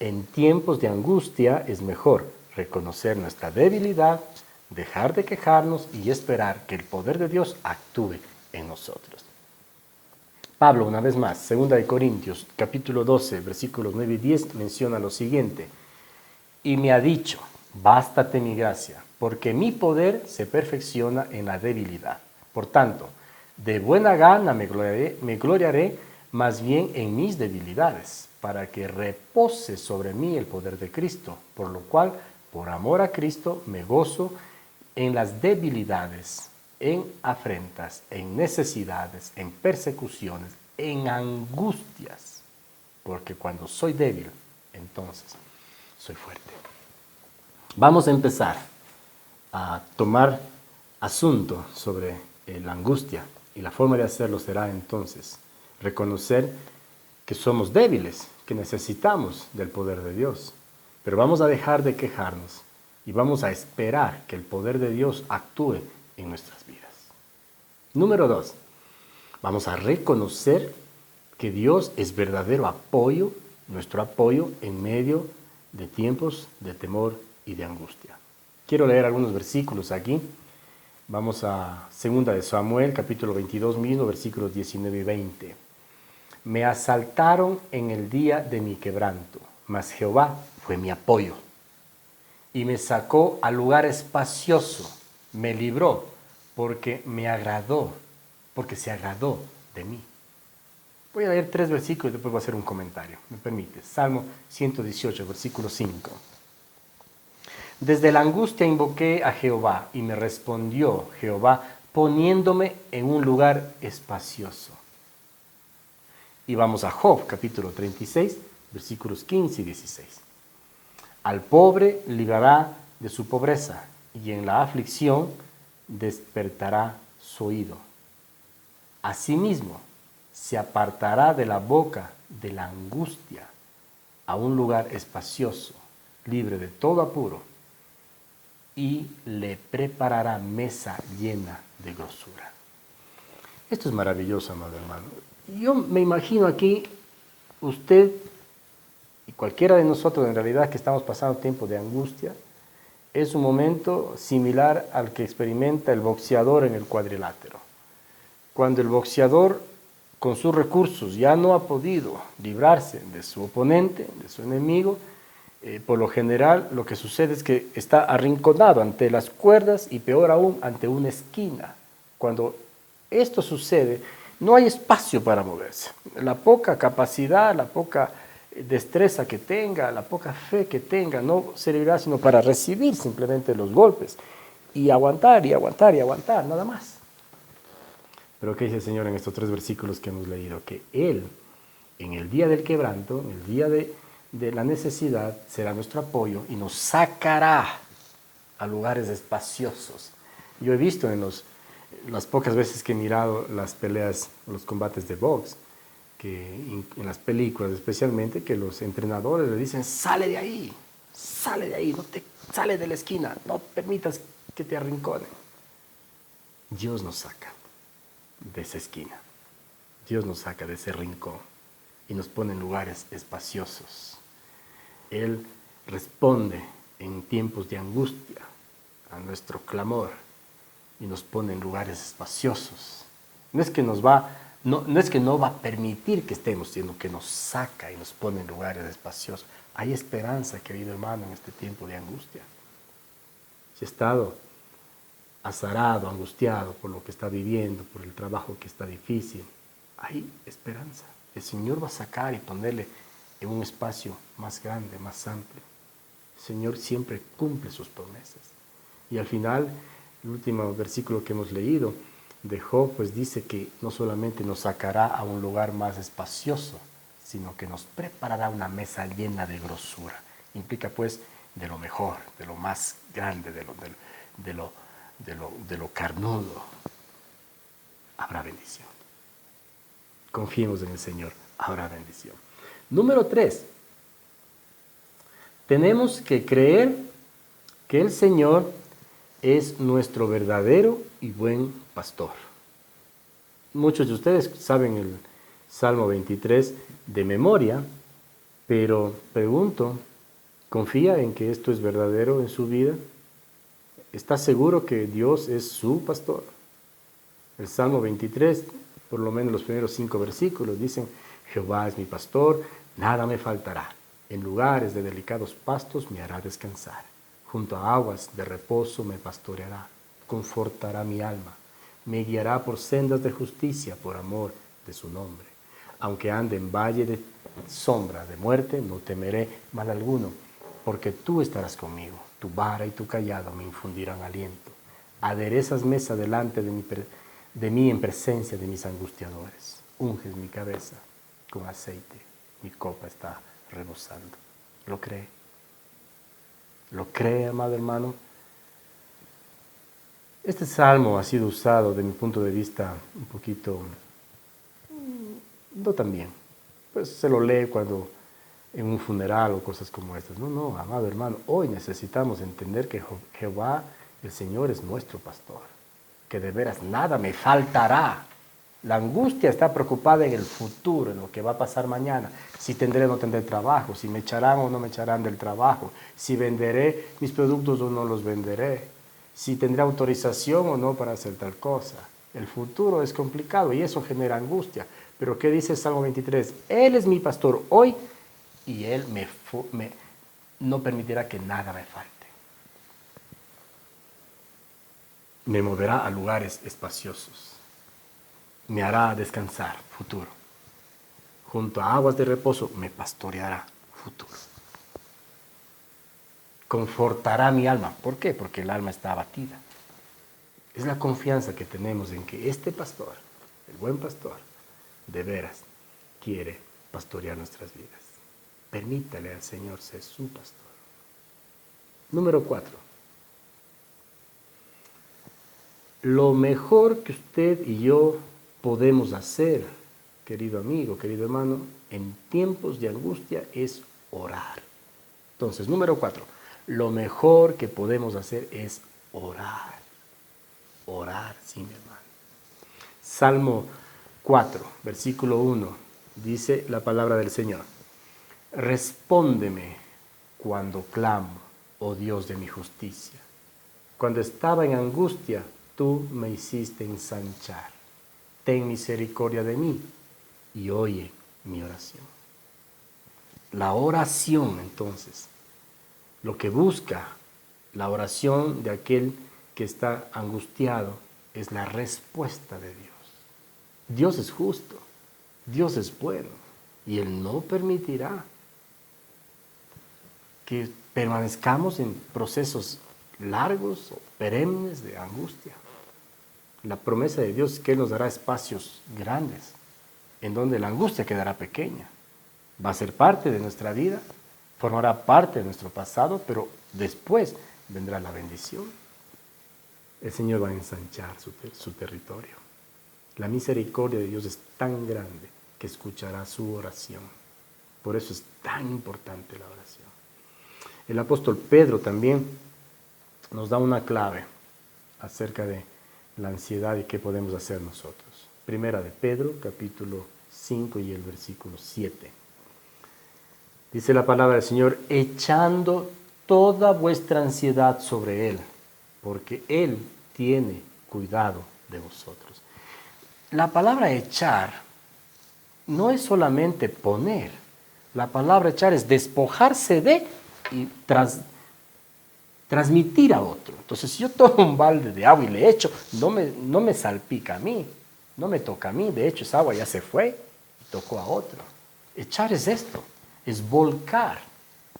En tiempos de angustia es mejor reconocer nuestra debilidad, dejar de quejarnos y esperar que el poder de Dios actúe en nosotros. Pablo, una vez más, 2 Corintios, capítulo 12, versículos 9 y 10, menciona lo siguiente. Y me ha dicho, bástate mi gracia, porque mi poder se perfecciona en la debilidad. Por tanto, de buena gana me gloriaré más bien en mis debilidades, para que repose sobre mí el poder de Cristo, por lo cual, por amor a Cristo, me gozo en las debilidades, en afrentas, en necesidades, en persecuciones, en angustias, porque cuando soy débil, entonces soy fuerte. Vamos a empezar a tomar asunto sobre la angustia, y la forma de hacerlo será entonces reconocer que somos débiles, que necesitamos del poder de Dios, pero vamos a dejar de quejarnos y vamos a esperar que el poder de Dios actúe en nuestras vidas. Número 2, vamos a reconocer que Dios es verdadero apoyo, nuestro apoyo en medio de tiempos de temor y de angustia. Quiero leer algunos versículos aquí. Vamos a 2 de Samuel, capítulo 22 mismo, versículos 19 y 20. Me asaltaron en el día de mi quebranto, mas Jehová fue mi apoyo. Y me sacó al lugar espacioso, me libró, porque se agradó de mí. Voy a leer 3 versículos y después voy a hacer un comentario. ¿Me permite? Salmo 118, versículo 5. Desde la angustia invoqué a Jehová y me respondió Jehová poniéndome en un lugar espacioso. Y vamos a Job, capítulo 36, versículos 15 y 16. Al pobre librará de su pobreza y en la aflicción despertará su oído. Asimismo, se apartará de la boca de la angustia a un lugar espacioso, libre de todo apuro, y le preparará mesa llena de grosura. Esto es maravilloso, amado hermano. Yo me imagino aquí, usted y cualquiera de nosotros en realidad que estamos pasando tiempo de angustia, es un momento similar al que experimenta el boxeador en el cuadrilátero. Cuando el boxeador con sus recursos ya no ha podido librarse de su oponente, de su enemigo, por lo general lo que sucede es que está arrinconado ante las cuerdas y peor aún ante una esquina. Cuando esto sucede, no hay espacio para moverse. La poca capacidad, la poca destreza que tenga, la poca fe que tenga, no servirá sino para recibir simplemente los golpes y aguantar y aguantar y aguantar, nada más. Pero ¿qué dice el Señor en estos 3 versículos que hemos leído? Que Él, en el día del quebranto, en el día de la necesidad, será nuestro apoyo y nos sacará a lugares espaciosos. Yo he visto en las pocas veces que he mirado las peleas, los combates de box, que en las películas especialmente, que los entrenadores le dicen, sale de ahí, sale de la esquina, no permitas que te arrinconen. Dios nos saca de esa esquina, Dios nos saca de ese rincón y nos pone en lugares espaciosos. Él responde en tiempos de angustia a nuestro clamor y nos pone en lugares espaciosos. No es que no es que no va a permitir que estemos, sino que nos saca y nos pone en lugares espaciosos. Hay esperanza, querido hermano, en este tiempo de angustia. Si ha estado azarado, angustiado por lo que está viviendo, por el trabajo que está difícil, hay esperanza. El Señor va a sacar y ponerle en un espacio más grande, más amplio. El Señor siempre cumple sus promesas. Y al final, el último versículo que hemos leído de Job, pues dice que no solamente nos sacará a un lugar más espacioso, sino que nos preparará una mesa llena de grosura. Implica pues de lo mejor, de lo más grande, de lo carnudo. Habrá bendición. Confiemos en el Señor, habrá bendición. Número 3. Tenemos que creer que el Señor es nuestro verdadero y buen pastor. Muchos de ustedes saben el Salmo 23 de memoria, pero pregunto, ¿confía en que esto es verdadero en su vida? ¿Está seguro que Dios es su pastor? El Salmo 23, por lo menos los primeros 5 versículos, dicen: Jehová es mi pastor, nada me faltará. En lugares de delicados pastos me hará descansar. Junto a aguas de reposo me pastoreará, confortará mi alma. Me guiará por sendas de justicia por amor de su nombre. Aunque ande en valle de sombra de muerte, no temeré mal alguno, porque tú estarás conmigo. Tu vara y tu cayado me infundirán aliento. Aderezas mesa delante de mí en presencia de mis angustiadores. Unges mi cabeza con aceite, mi copa está rebosando. ¿Lo cree? ¿Lo cree, amado hermano? Este salmo ha sido usado, de mi punto de vista, un poquito, no tan bien. Pues se lo lee cuando en un funeral o cosas como estas. No, amado hermano, hoy necesitamos entender que Jehová, el Señor, es nuestro pastor, que de veras nada me faltará. La angustia está preocupada en el futuro, en lo que va a pasar mañana, si tendré o no tendré trabajo, si me echarán o no me echarán del trabajo, si venderé mis productos o no los venderé, si tendré autorización o no para hacer tal cosa. El futuro es complicado y eso genera angustia. Pero ¿qué dice el Salmo 23? Él es mi pastor hoy y Él no permitirá que nada me falte. Me moverá a lugares espaciosos. Me hará descansar, futuro. Junto a aguas de reposo me pastoreará, futuro. Confortará mi alma. ¿Por qué? Porque el alma está abatida. Es la confianza que tenemos en que este pastor, el buen pastor, de veras quiere pastorear nuestras vidas. Permítale al Señor ser su pastor. Número 4. Lo mejor que usted y yo podemos hacer, querido amigo, querido hermano, en tiempos de angustia es orar. Entonces, número 4, lo mejor que podemos hacer es orar. Orar, sí, mi hermano. Salmo 4, versículo 1, dice la palabra del Señor: respóndeme cuando clamo, oh Dios de mi justicia. Cuando estaba en angustia, tú me hiciste ensanchar. Ten misericordia de mí y oye mi oración. La oración, entonces, lo que busca la oración de aquel que está angustiado es la respuesta de Dios. Dios es justo, Dios es bueno y Él no permitirá que permanezcamos en procesos largos o perennes de angustia. La promesa de Dios es que Él nos dará espacios grandes, en donde la angustia quedará pequeña. Va a ser parte de nuestra vida, formará parte de nuestro pasado, pero después vendrá la bendición. El Señor va a ensanchar su territorio. La misericordia de Dios es tan grande que escuchará su oración. Por eso es tan importante la oración. El apóstol Pedro también nos da una clave acerca de la ansiedad y qué podemos hacer nosotros. Primera de Pedro, capítulo 5 y el versículo 7. Dice la palabra del Señor, echando toda vuestra ansiedad sobre Él, porque Él tiene cuidado de vosotros. La palabra echar no es solamente poner. La palabra echar es despojarse de y transmitir a otro. Entonces, si yo tomo un balde de agua y le echo, no me salpica a mí, no me toca a mí. De hecho, esa agua ya se fue y tocó a otro. Echar es esto, es volcar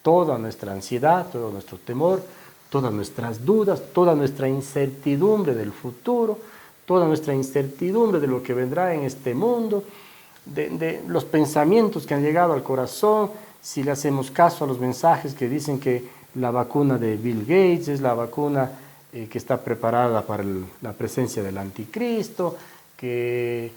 toda nuestra ansiedad, todo nuestro temor, todas nuestras dudas, toda nuestra incertidumbre del futuro, toda nuestra incertidumbre de lo que vendrá en este mundo, de los pensamientos que han llegado al corazón, si le hacemos caso a los mensajes que dicen que la vacuna de Bill Gates es la vacuna que está preparada para la presencia del anticristo, que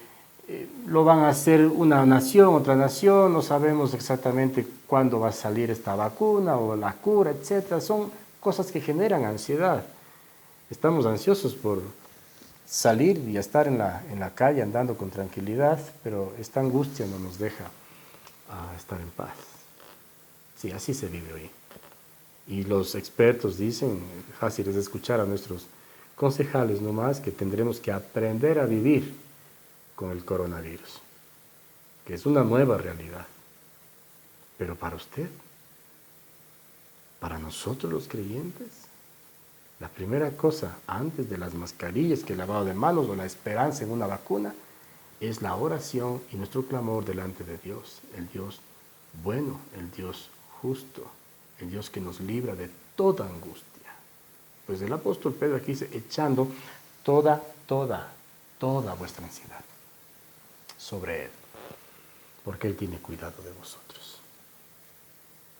lo van a hacer una nación, otra nación, no sabemos exactamente cuándo va a salir esta vacuna o la cura, etc. Son cosas que generan ansiedad. Estamos ansiosos por salir y estar en la calle andando con tranquilidad, pero esta angustia no nos deja estar en paz. Sí, así se vive hoy. Y los expertos dicen, fácil es escuchar a nuestros concejales nomás, que tendremos que aprender a vivir con el coronavirus, que es una nueva realidad. Pero para usted, para nosotros los creyentes, la primera cosa antes de las mascarillas, que el lavado de manos o la esperanza en una vacuna, es la oración y nuestro clamor delante de Dios, el Dios bueno, el Dios justo, el Dios que nos libra de toda angustia. Pues el apóstol Pedro aquí dice, echando toda vuestra ansiedad sobre Él, porque Él tiene cuidado de vosotros.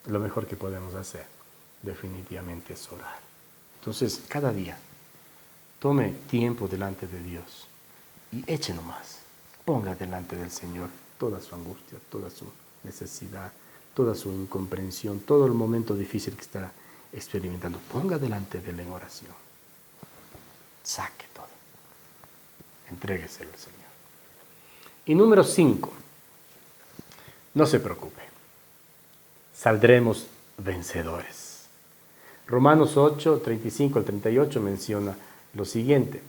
Lo mejor que podemos hacer definitivamente es orar. Entonces, cada día, tome tiempo delante de Dios y eche nomás. Ponga delante del Señor toda su angustia, toda su necesidad, toda su incomprensión, todo el momento difícil que está experimentando. Ponga delante de Él en oración. Saque todo. Entrégueselo al Señor. Y número 5, no se preocupe. Saldremos vencedores. Romanos 8, 35 al 38 menciona lo siguiente.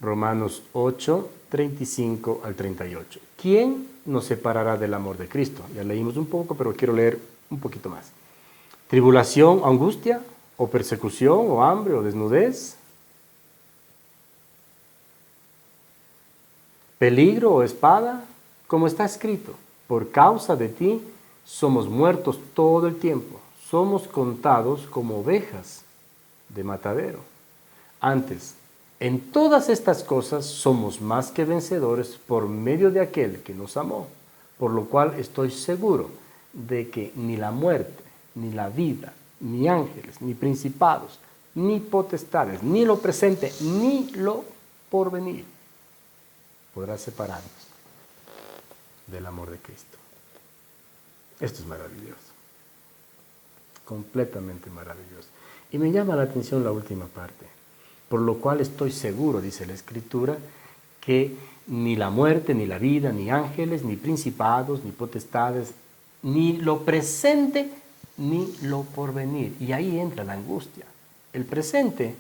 Romanos 8, 35 al 38. ¿Quién nos separará del amor de Cristo? Ya leímos un poco, pero quiero leer un poquito más. ¿Tribulación, angustia, o persecución, o hambre, o desnudez? ¿Peligro o espada? Como está escrito, por causa de ti somos muertos todo el tiempo. Somos contados como ovejas de matadero. Antes, en todas estas cosas somos más que vencedores por medio de aquel que nos amó, por lo cual estoy seguro de que ni la muerte, ni la vida, ni ángeles, ni principados, ni potestades, ni lo presente, ni lo porvenir podrá separarnos del amor de Cristo. Esto es maravilloso. Completamente maravilloso. Y me llama la atención la última parte. Por lo cual estoy seguro, dice la Escritura, que ni la muerte, ni la vida, ni ángeles, ni principados, ni potestades, ni lo presente, ni lo porvenir. Y ahí entra la angustia. El presente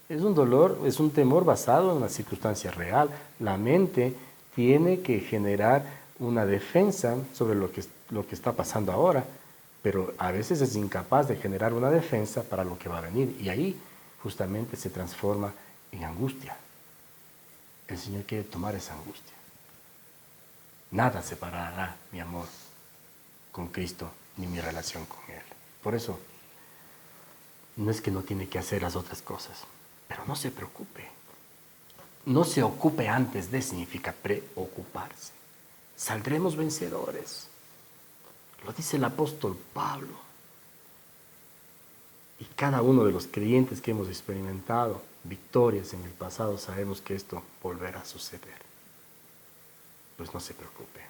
es un dolor, es un temor basado en una circunstancia real. La mente tiene que generar una defensa sobre lo que está pasando ahora, pero a veces es incapaz de generar una defensa para lo que va a venir. Y ahí justamente se transforma en angustia. El Señor quiere tomar esa angustia. Nada separará mi amor con Cristo ni mi relación con Él. Por eso, no es que no tiene que hacer las otras cosas, pero no se preocupe. No se ocupe antes de significa preocuparse. Saldremos vencedores. Lo dice el apóstol Pablo. Y cada uno de los creyentes que hemos experimentado victorias en el pasado sabemos que esto volverá a suceder. Pues no se preocupe,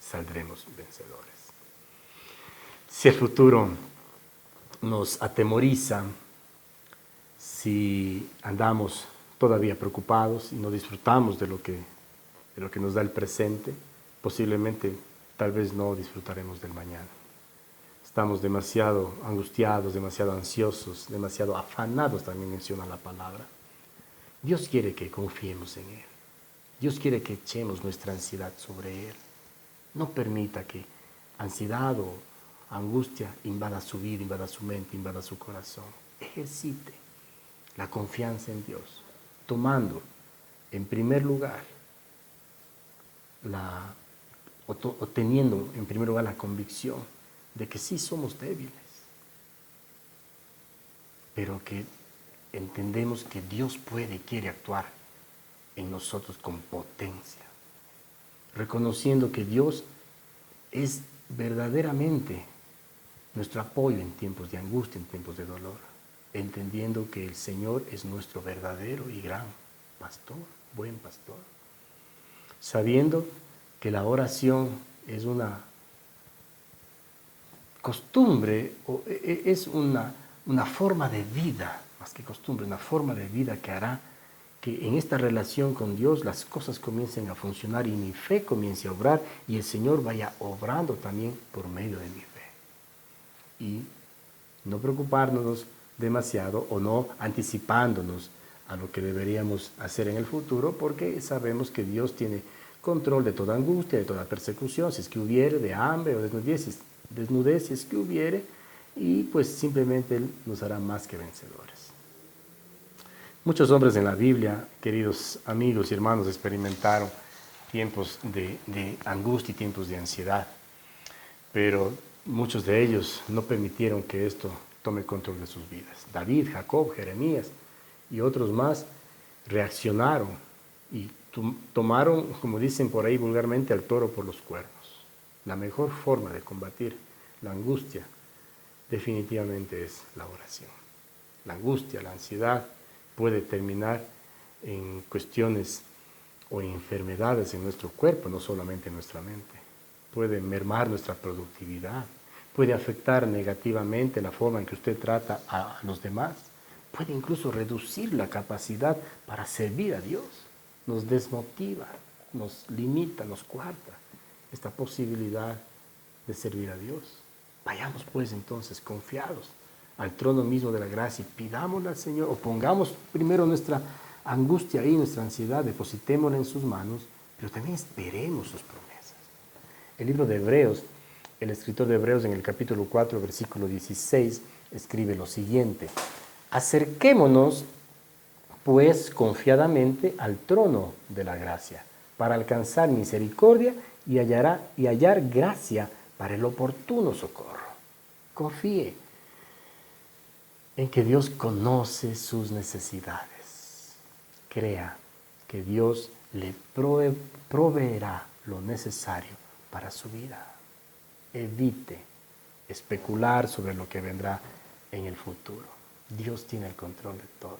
saldremos vencedores. Si el futuro nos atemoriza, si andamos todavía preocupados y no disfrutamos de lo que nos da el presente, posiblemente tal vez no disfrutaremos del mañana. Estamos demasiado angustiados, demasiado ansiosos, demasiado afanados, también menciona la palabra. Dios quiere que confiemos en Él. Dios quiere que echemos nuestra ansiedad sobre Él. No permita que ansiedad o angustia invada su vida, invada su mente, invada su corazón. Ejercite la confianza en Dios, tomando en primer lugar o teniendo en primer lugar la convicción de que sí somos débiles, pero que entendemos que Dios puede y quiere actuar en nosotros con potencia, reconociendo que Dios es verdaderamente nuestro apoyo en tiempos de angustia, en tiempos de dolor, entendiendo que el Señor es nuestro verdadero y gran pastor, buen pastor, sabiendo que la oración es una costumbre, es una forma de vida, más que costumbre, una forma de vida que hará que en esta relación con Dios las cosas comiencen a funcionar y mi fe comience a obrar y el Señor vaya obrando también por medio de mi fe. Y no preocuparnos demasiado o no anticipándonos a lo que deberíamos hacer en el futuro, porque sabemos que Dios tiene control de toda angustia, de toda persecución, si es que hubiere, de hambre o desnudez, si es que hubiere, y pues simplemente Él nos hará más que vencedores. Muchos hombres en la Biblia, queridos amigos y hermanos, experimentaron tiempos de angustia y tiempos de ansiedad, pero muchos de ellos no permitieron que esto tome control de sus vidas. David, Jacob, Jeremías y otros más reaccionaron y tomaron, como dicen por ahí vulgarmente, al toro por los cuernos. La mejor forma de combatir la angustia definitivamente es la oración. La angustia, la ansiedad puede terminar en cuestiones o en enfermedades en nuestro cuerpo, no solamente en nuestra mente. Puede mermar nuestra productividad, puede afectar negativamente la forma en que usted trata a los demás, puede incluso reducir la capacidad para servir a Dios. Nos desmotiva, nos limita, nos coarta esta posibilidad de servir a Dios. Vayamos pues entonces confiados al trono mismo de la gracia y pidámosle al Señor, o pongamos primero nuestra angustia ahí, nuestra ansiedad, depositémosla en sus manos, pero también esperemos sus promesas. El libro de Hebreos, el escritor de Hebreos en el capítulo 4, versículo 16, escribe lo siguiente: acerquémonos pues confiadamente al trono de la gracia, para alcanzar misericordia y hallar gracia para el oportuno socorro. Confíe en que Dios conoce sus necesidades. Crea que Dios le proveerá lo necesario para su vida. Evite especular sobre lo que vendrá en el futuro. Dios tiene el control de todo.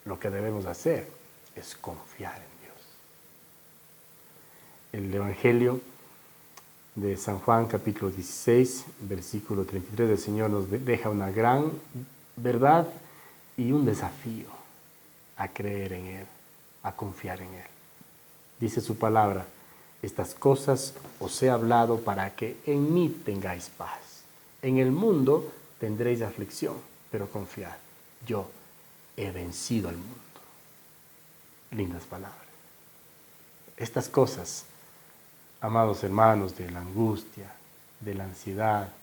Lo que debemos hacer es confiar en Dios. El Evangelio de San Juan, capítulo 16, versículo 33, el Señor nos deja una gran verdad y un desafío a creer en Él, a confiar en Él. Dice su palabra: estas cosas os he hablado para que en mí tengáis paz. En el mundo tendréis aflicción, pero confiad, yo he vencido al mundo. Lindas palabras. Estas cosas, amados hermanos, de la angustia, de la ansiedad,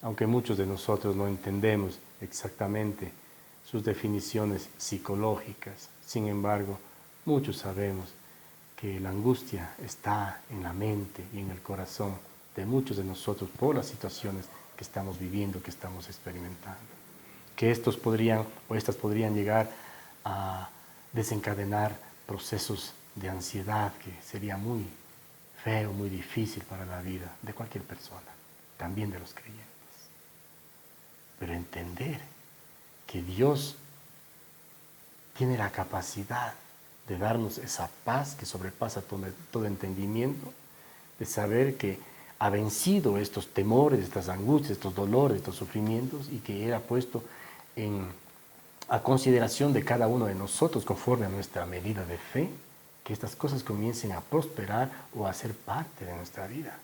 aunque muchos de nosotros no entendemos exactamente sus definiciones psicológicas, sin embargo, muchos sabemos que la angustia está en la mente y en el corazón de muchos de nosotros por las situaciones que estamos viviendo, que estamos experimentando. Que estas podrían llegar a desencadenar procesos de ansiedad que sería muy feo, muy difícil para la vida de cualquier persona, también de los creyentes. Pero entender que Dios tiene la capacidad de darnos esa paz que sobrepasa todo entendimiento, de saber que ha vencido estos temores, estas angustias, estos dolores, estos sufrimientos, y que Él ha puesto a consideración de cada uno de nosotros conforme a nuestra medida de fe, que estas cosas comiencen a prosperar o a ser parte de nuestra vida.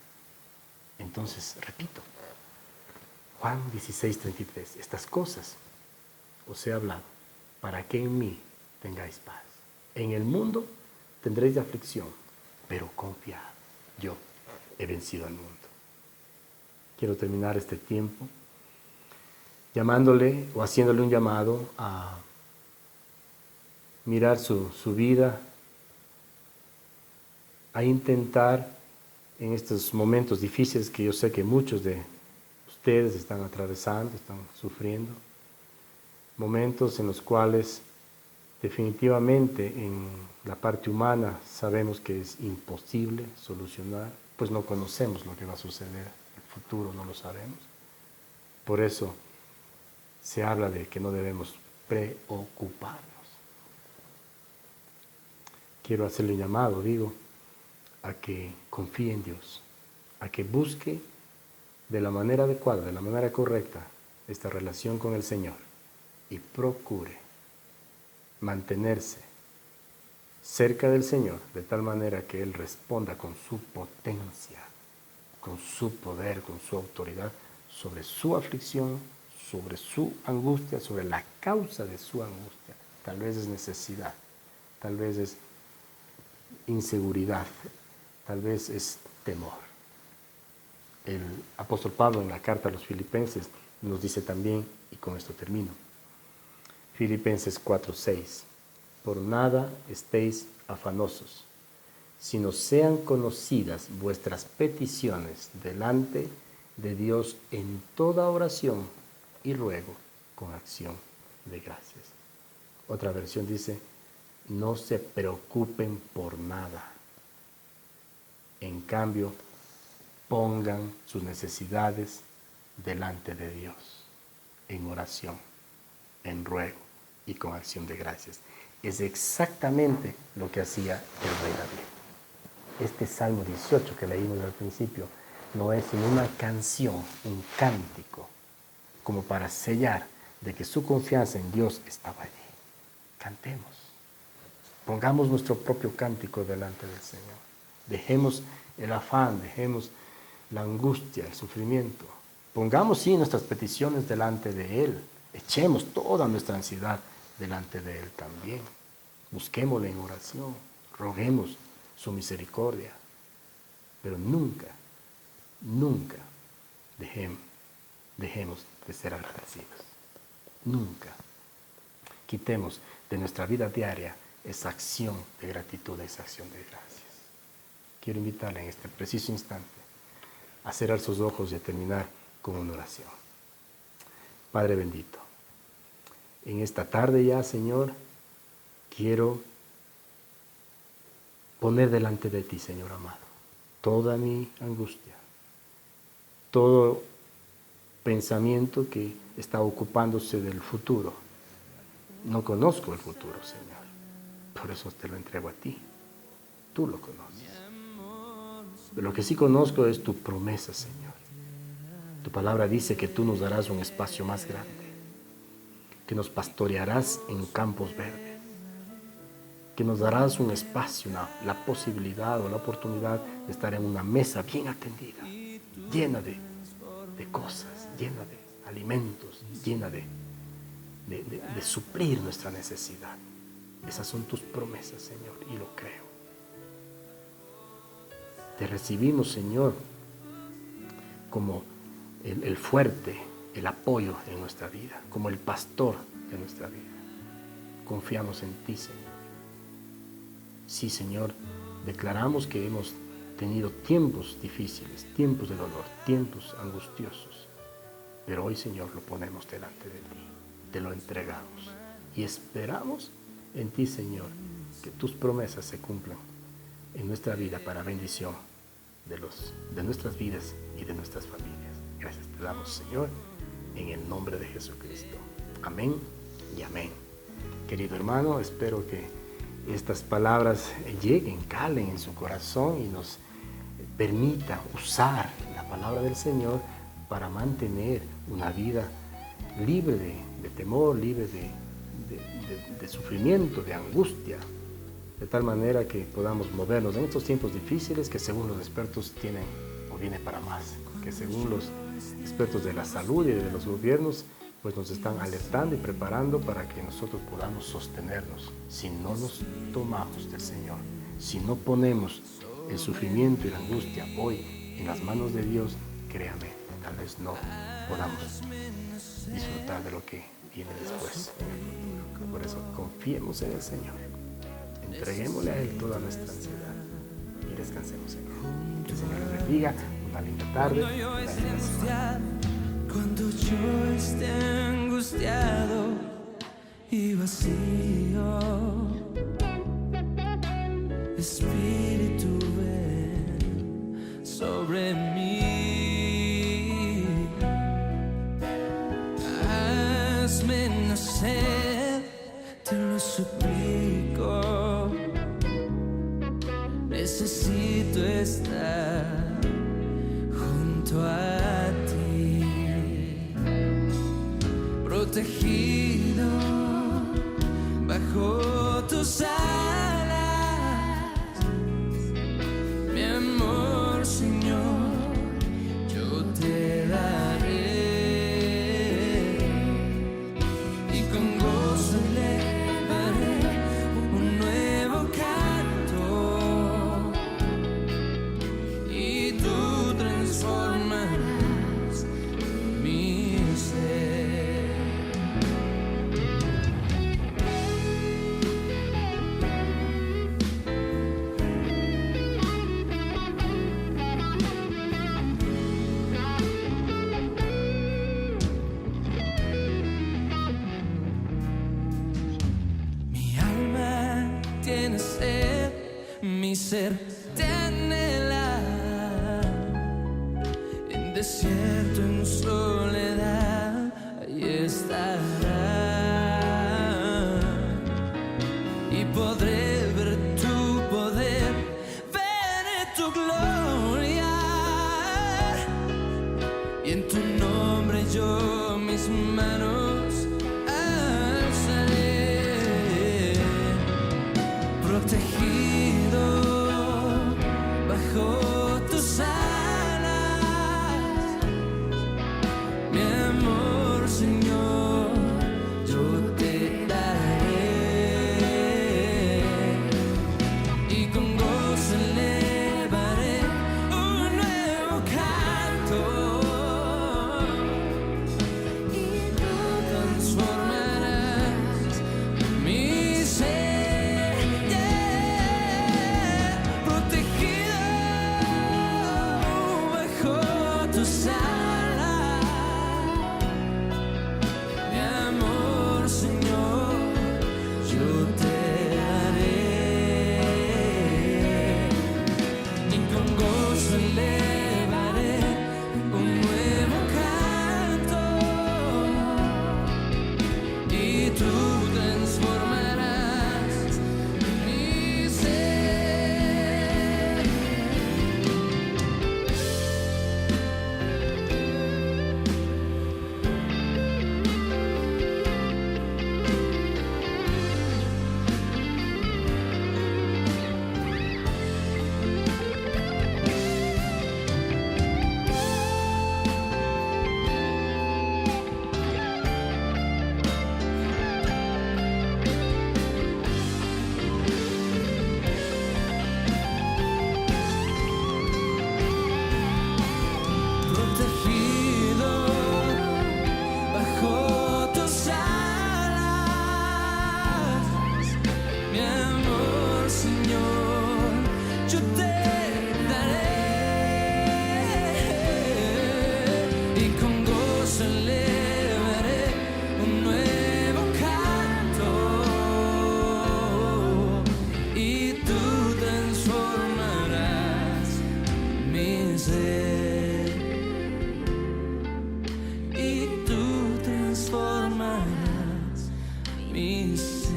Entonces, repito, Juan 16:33. Estas cosas os he hablado para que en mí tengáis paz. En el mundo tendréis aflicción, pero confiad, yo he vencido al mundo. Quiero terminar este tiempo llamándole o haciéndole un llamado a mirar su vida, a intentar en estos momentos difíciles que yo sé que muchos de ustedes están atravesando, están sufriendo, momentos en los cuales definitivamente en la parte humana sabemos que es imposible solucionar, pues no conocemos lo que va a suceder, el futuro no lo sabemos. Por eso se habla de que no debemos preocuparnos. Quiero hacerle un llamado, a que confíe en Dios, a que busque de la manera adecuada, de la manera correcta, esta relación con el Señor y procure mantenerse cerca del Señor de tal manera que Él responda con su potencia, con su poder, con su autoridad sobre su aflicción, sobre su angustia, sobre la causa de su angustia. Tal vez es necesidad, tal vez es inseguridad, tal vez es temor. El apóstol Pablo en la carta a los Filipenses nos dice también, y con esto termino, Filipenses 4:6, por nada estéis afanosos, sino sean conocidas vuestras peticiones delante de Dios en toda oración y ruego con acción de gracias. Otra versión dice, no se preocupen por nada. En cambio, pongan sus necesidades delante de Dios en oración, en ruego y con acción de gracias. Es exactamente lo que hacía el rey David. Este Salmo 18 que leímos al principio no es sino una canción, un cántico, como para sellar de que su confianza en Dios estaba allí. Cantemos, pongamos nuestro propio cántico delante del Señor. Dejemos el afán, dejemos la angustia, el sufrimiento. Pongamos sí nuestras peticiones delante de Él. Echemos toda nuestra ansiedad delante de Él también. Busquémosle en oración, roguemos su misericordia. Pero nunca, nunca dejemos de ser agradecidos. Nunca quitemos de nuestra vida diaria esa acción de gratitud, esa acción de gracias. Quiero invitarle en este preciso instante a cerrar sus ojos y a terminar con una oración. Padre bendito, en esta tarde ya, Señor, quiero poner delante de ti, Señor amado, toda mi angustia, todo pensamiento que está ocupándose del futuro. No conozco el futuro, Señor, por eso te lo entrego a ti. Tú lo conoces. Pero lo que sí conozco es tu promesa, Señor. Tu palabra dice que tú nos darás un espacio más grande, que nos pastorearás en campos verdes, que nos darás un espacio, la posibilidad o la oportunidad de estar en una mesa bien atendida, llena de cosas, llena de alimentos, llena de suplir nuestra necesidad. Esas son tus promesas, Señor, y lo creo. Te recibimos, Señor, como el fuerte, el apoyo en nuestra vida, como el pastor de nuestra vida. Confiamos en ti, Señor. Sí, Señor, declaramos que hemos tenido tiempos difíciles, tiempos de dolor, tiempos angustiosos, pero hoy, Señor, lo ponemos delante de ti, te lo entregamos y esperamos en ti, Señor, que tus promesas se cumplan en nuestra vida para bendición de nuestras vidas y de nuestras familias. Gracias te damos, Señor, en el nombre de Jesucristo. Amén y amén. Querido hermano, espero que estas palabras lleguen, calen en su corazón y nos permita usar la palabra del Señor para mantener una vida libre de temor, libre de sufrimiento, de angustia, de tal manera que podamos movernos en estos tiempos difíciles que según los expertos tienen o viene para más, que según los expertos de la salud y de los gobiernos pues nos están alertando y preparando para que nosotros podamos sostenernos. Si no nos tomamos del Señor, si no ponemos el sufrimiento y la angustia hoy en las manos de Dios, créame, tal vez no podamos disfrutar de lo que viene después en el futuro. Por eso confiemos en el Señor, entreguémosle a Él toda nuestra ansiedad y descansemos en Él. Que el Señor les bendiga, una linda tarde, una linda semana. Cuando yo esté angustiado y vacío, Espíritu ven sobre mí, hazme nacer, te lo suplico, necesito estar junto a ti, protegido bajo tus alas, mi amor, Señor, yo te daré y con gozo elevaré un nuevo canto y tú transformarás mi ser. Mi alma tiene sed, mi ser te anhela, en desierto, en soledad, ahí estará, y podré ver tu poder, veré tu gloria, y en tu nombre yo mis manos alzaré, protegido bajo tus alas, mi amor, Señor, yo te daré y con gozo elevaré un nuevo canto y tú transformarás mi ser, yeah. Protegido bajo tus alas, mi amor, Señor, yo te daré y con gozo elevaré un nuevo canto y tú transformarás mi ser. Protegido bajo tus alas, mi amor, Señor, yo te daré y con gozo elevaré un nuevo canto y tú transformarás mi ser. Y tú transformarás mi ser.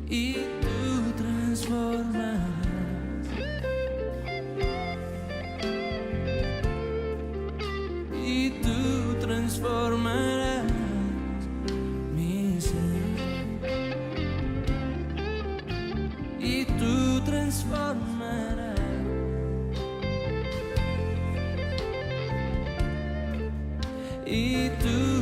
Y tú transformarás. Y tú transformarás mi ser. Y tú transformarás. y tú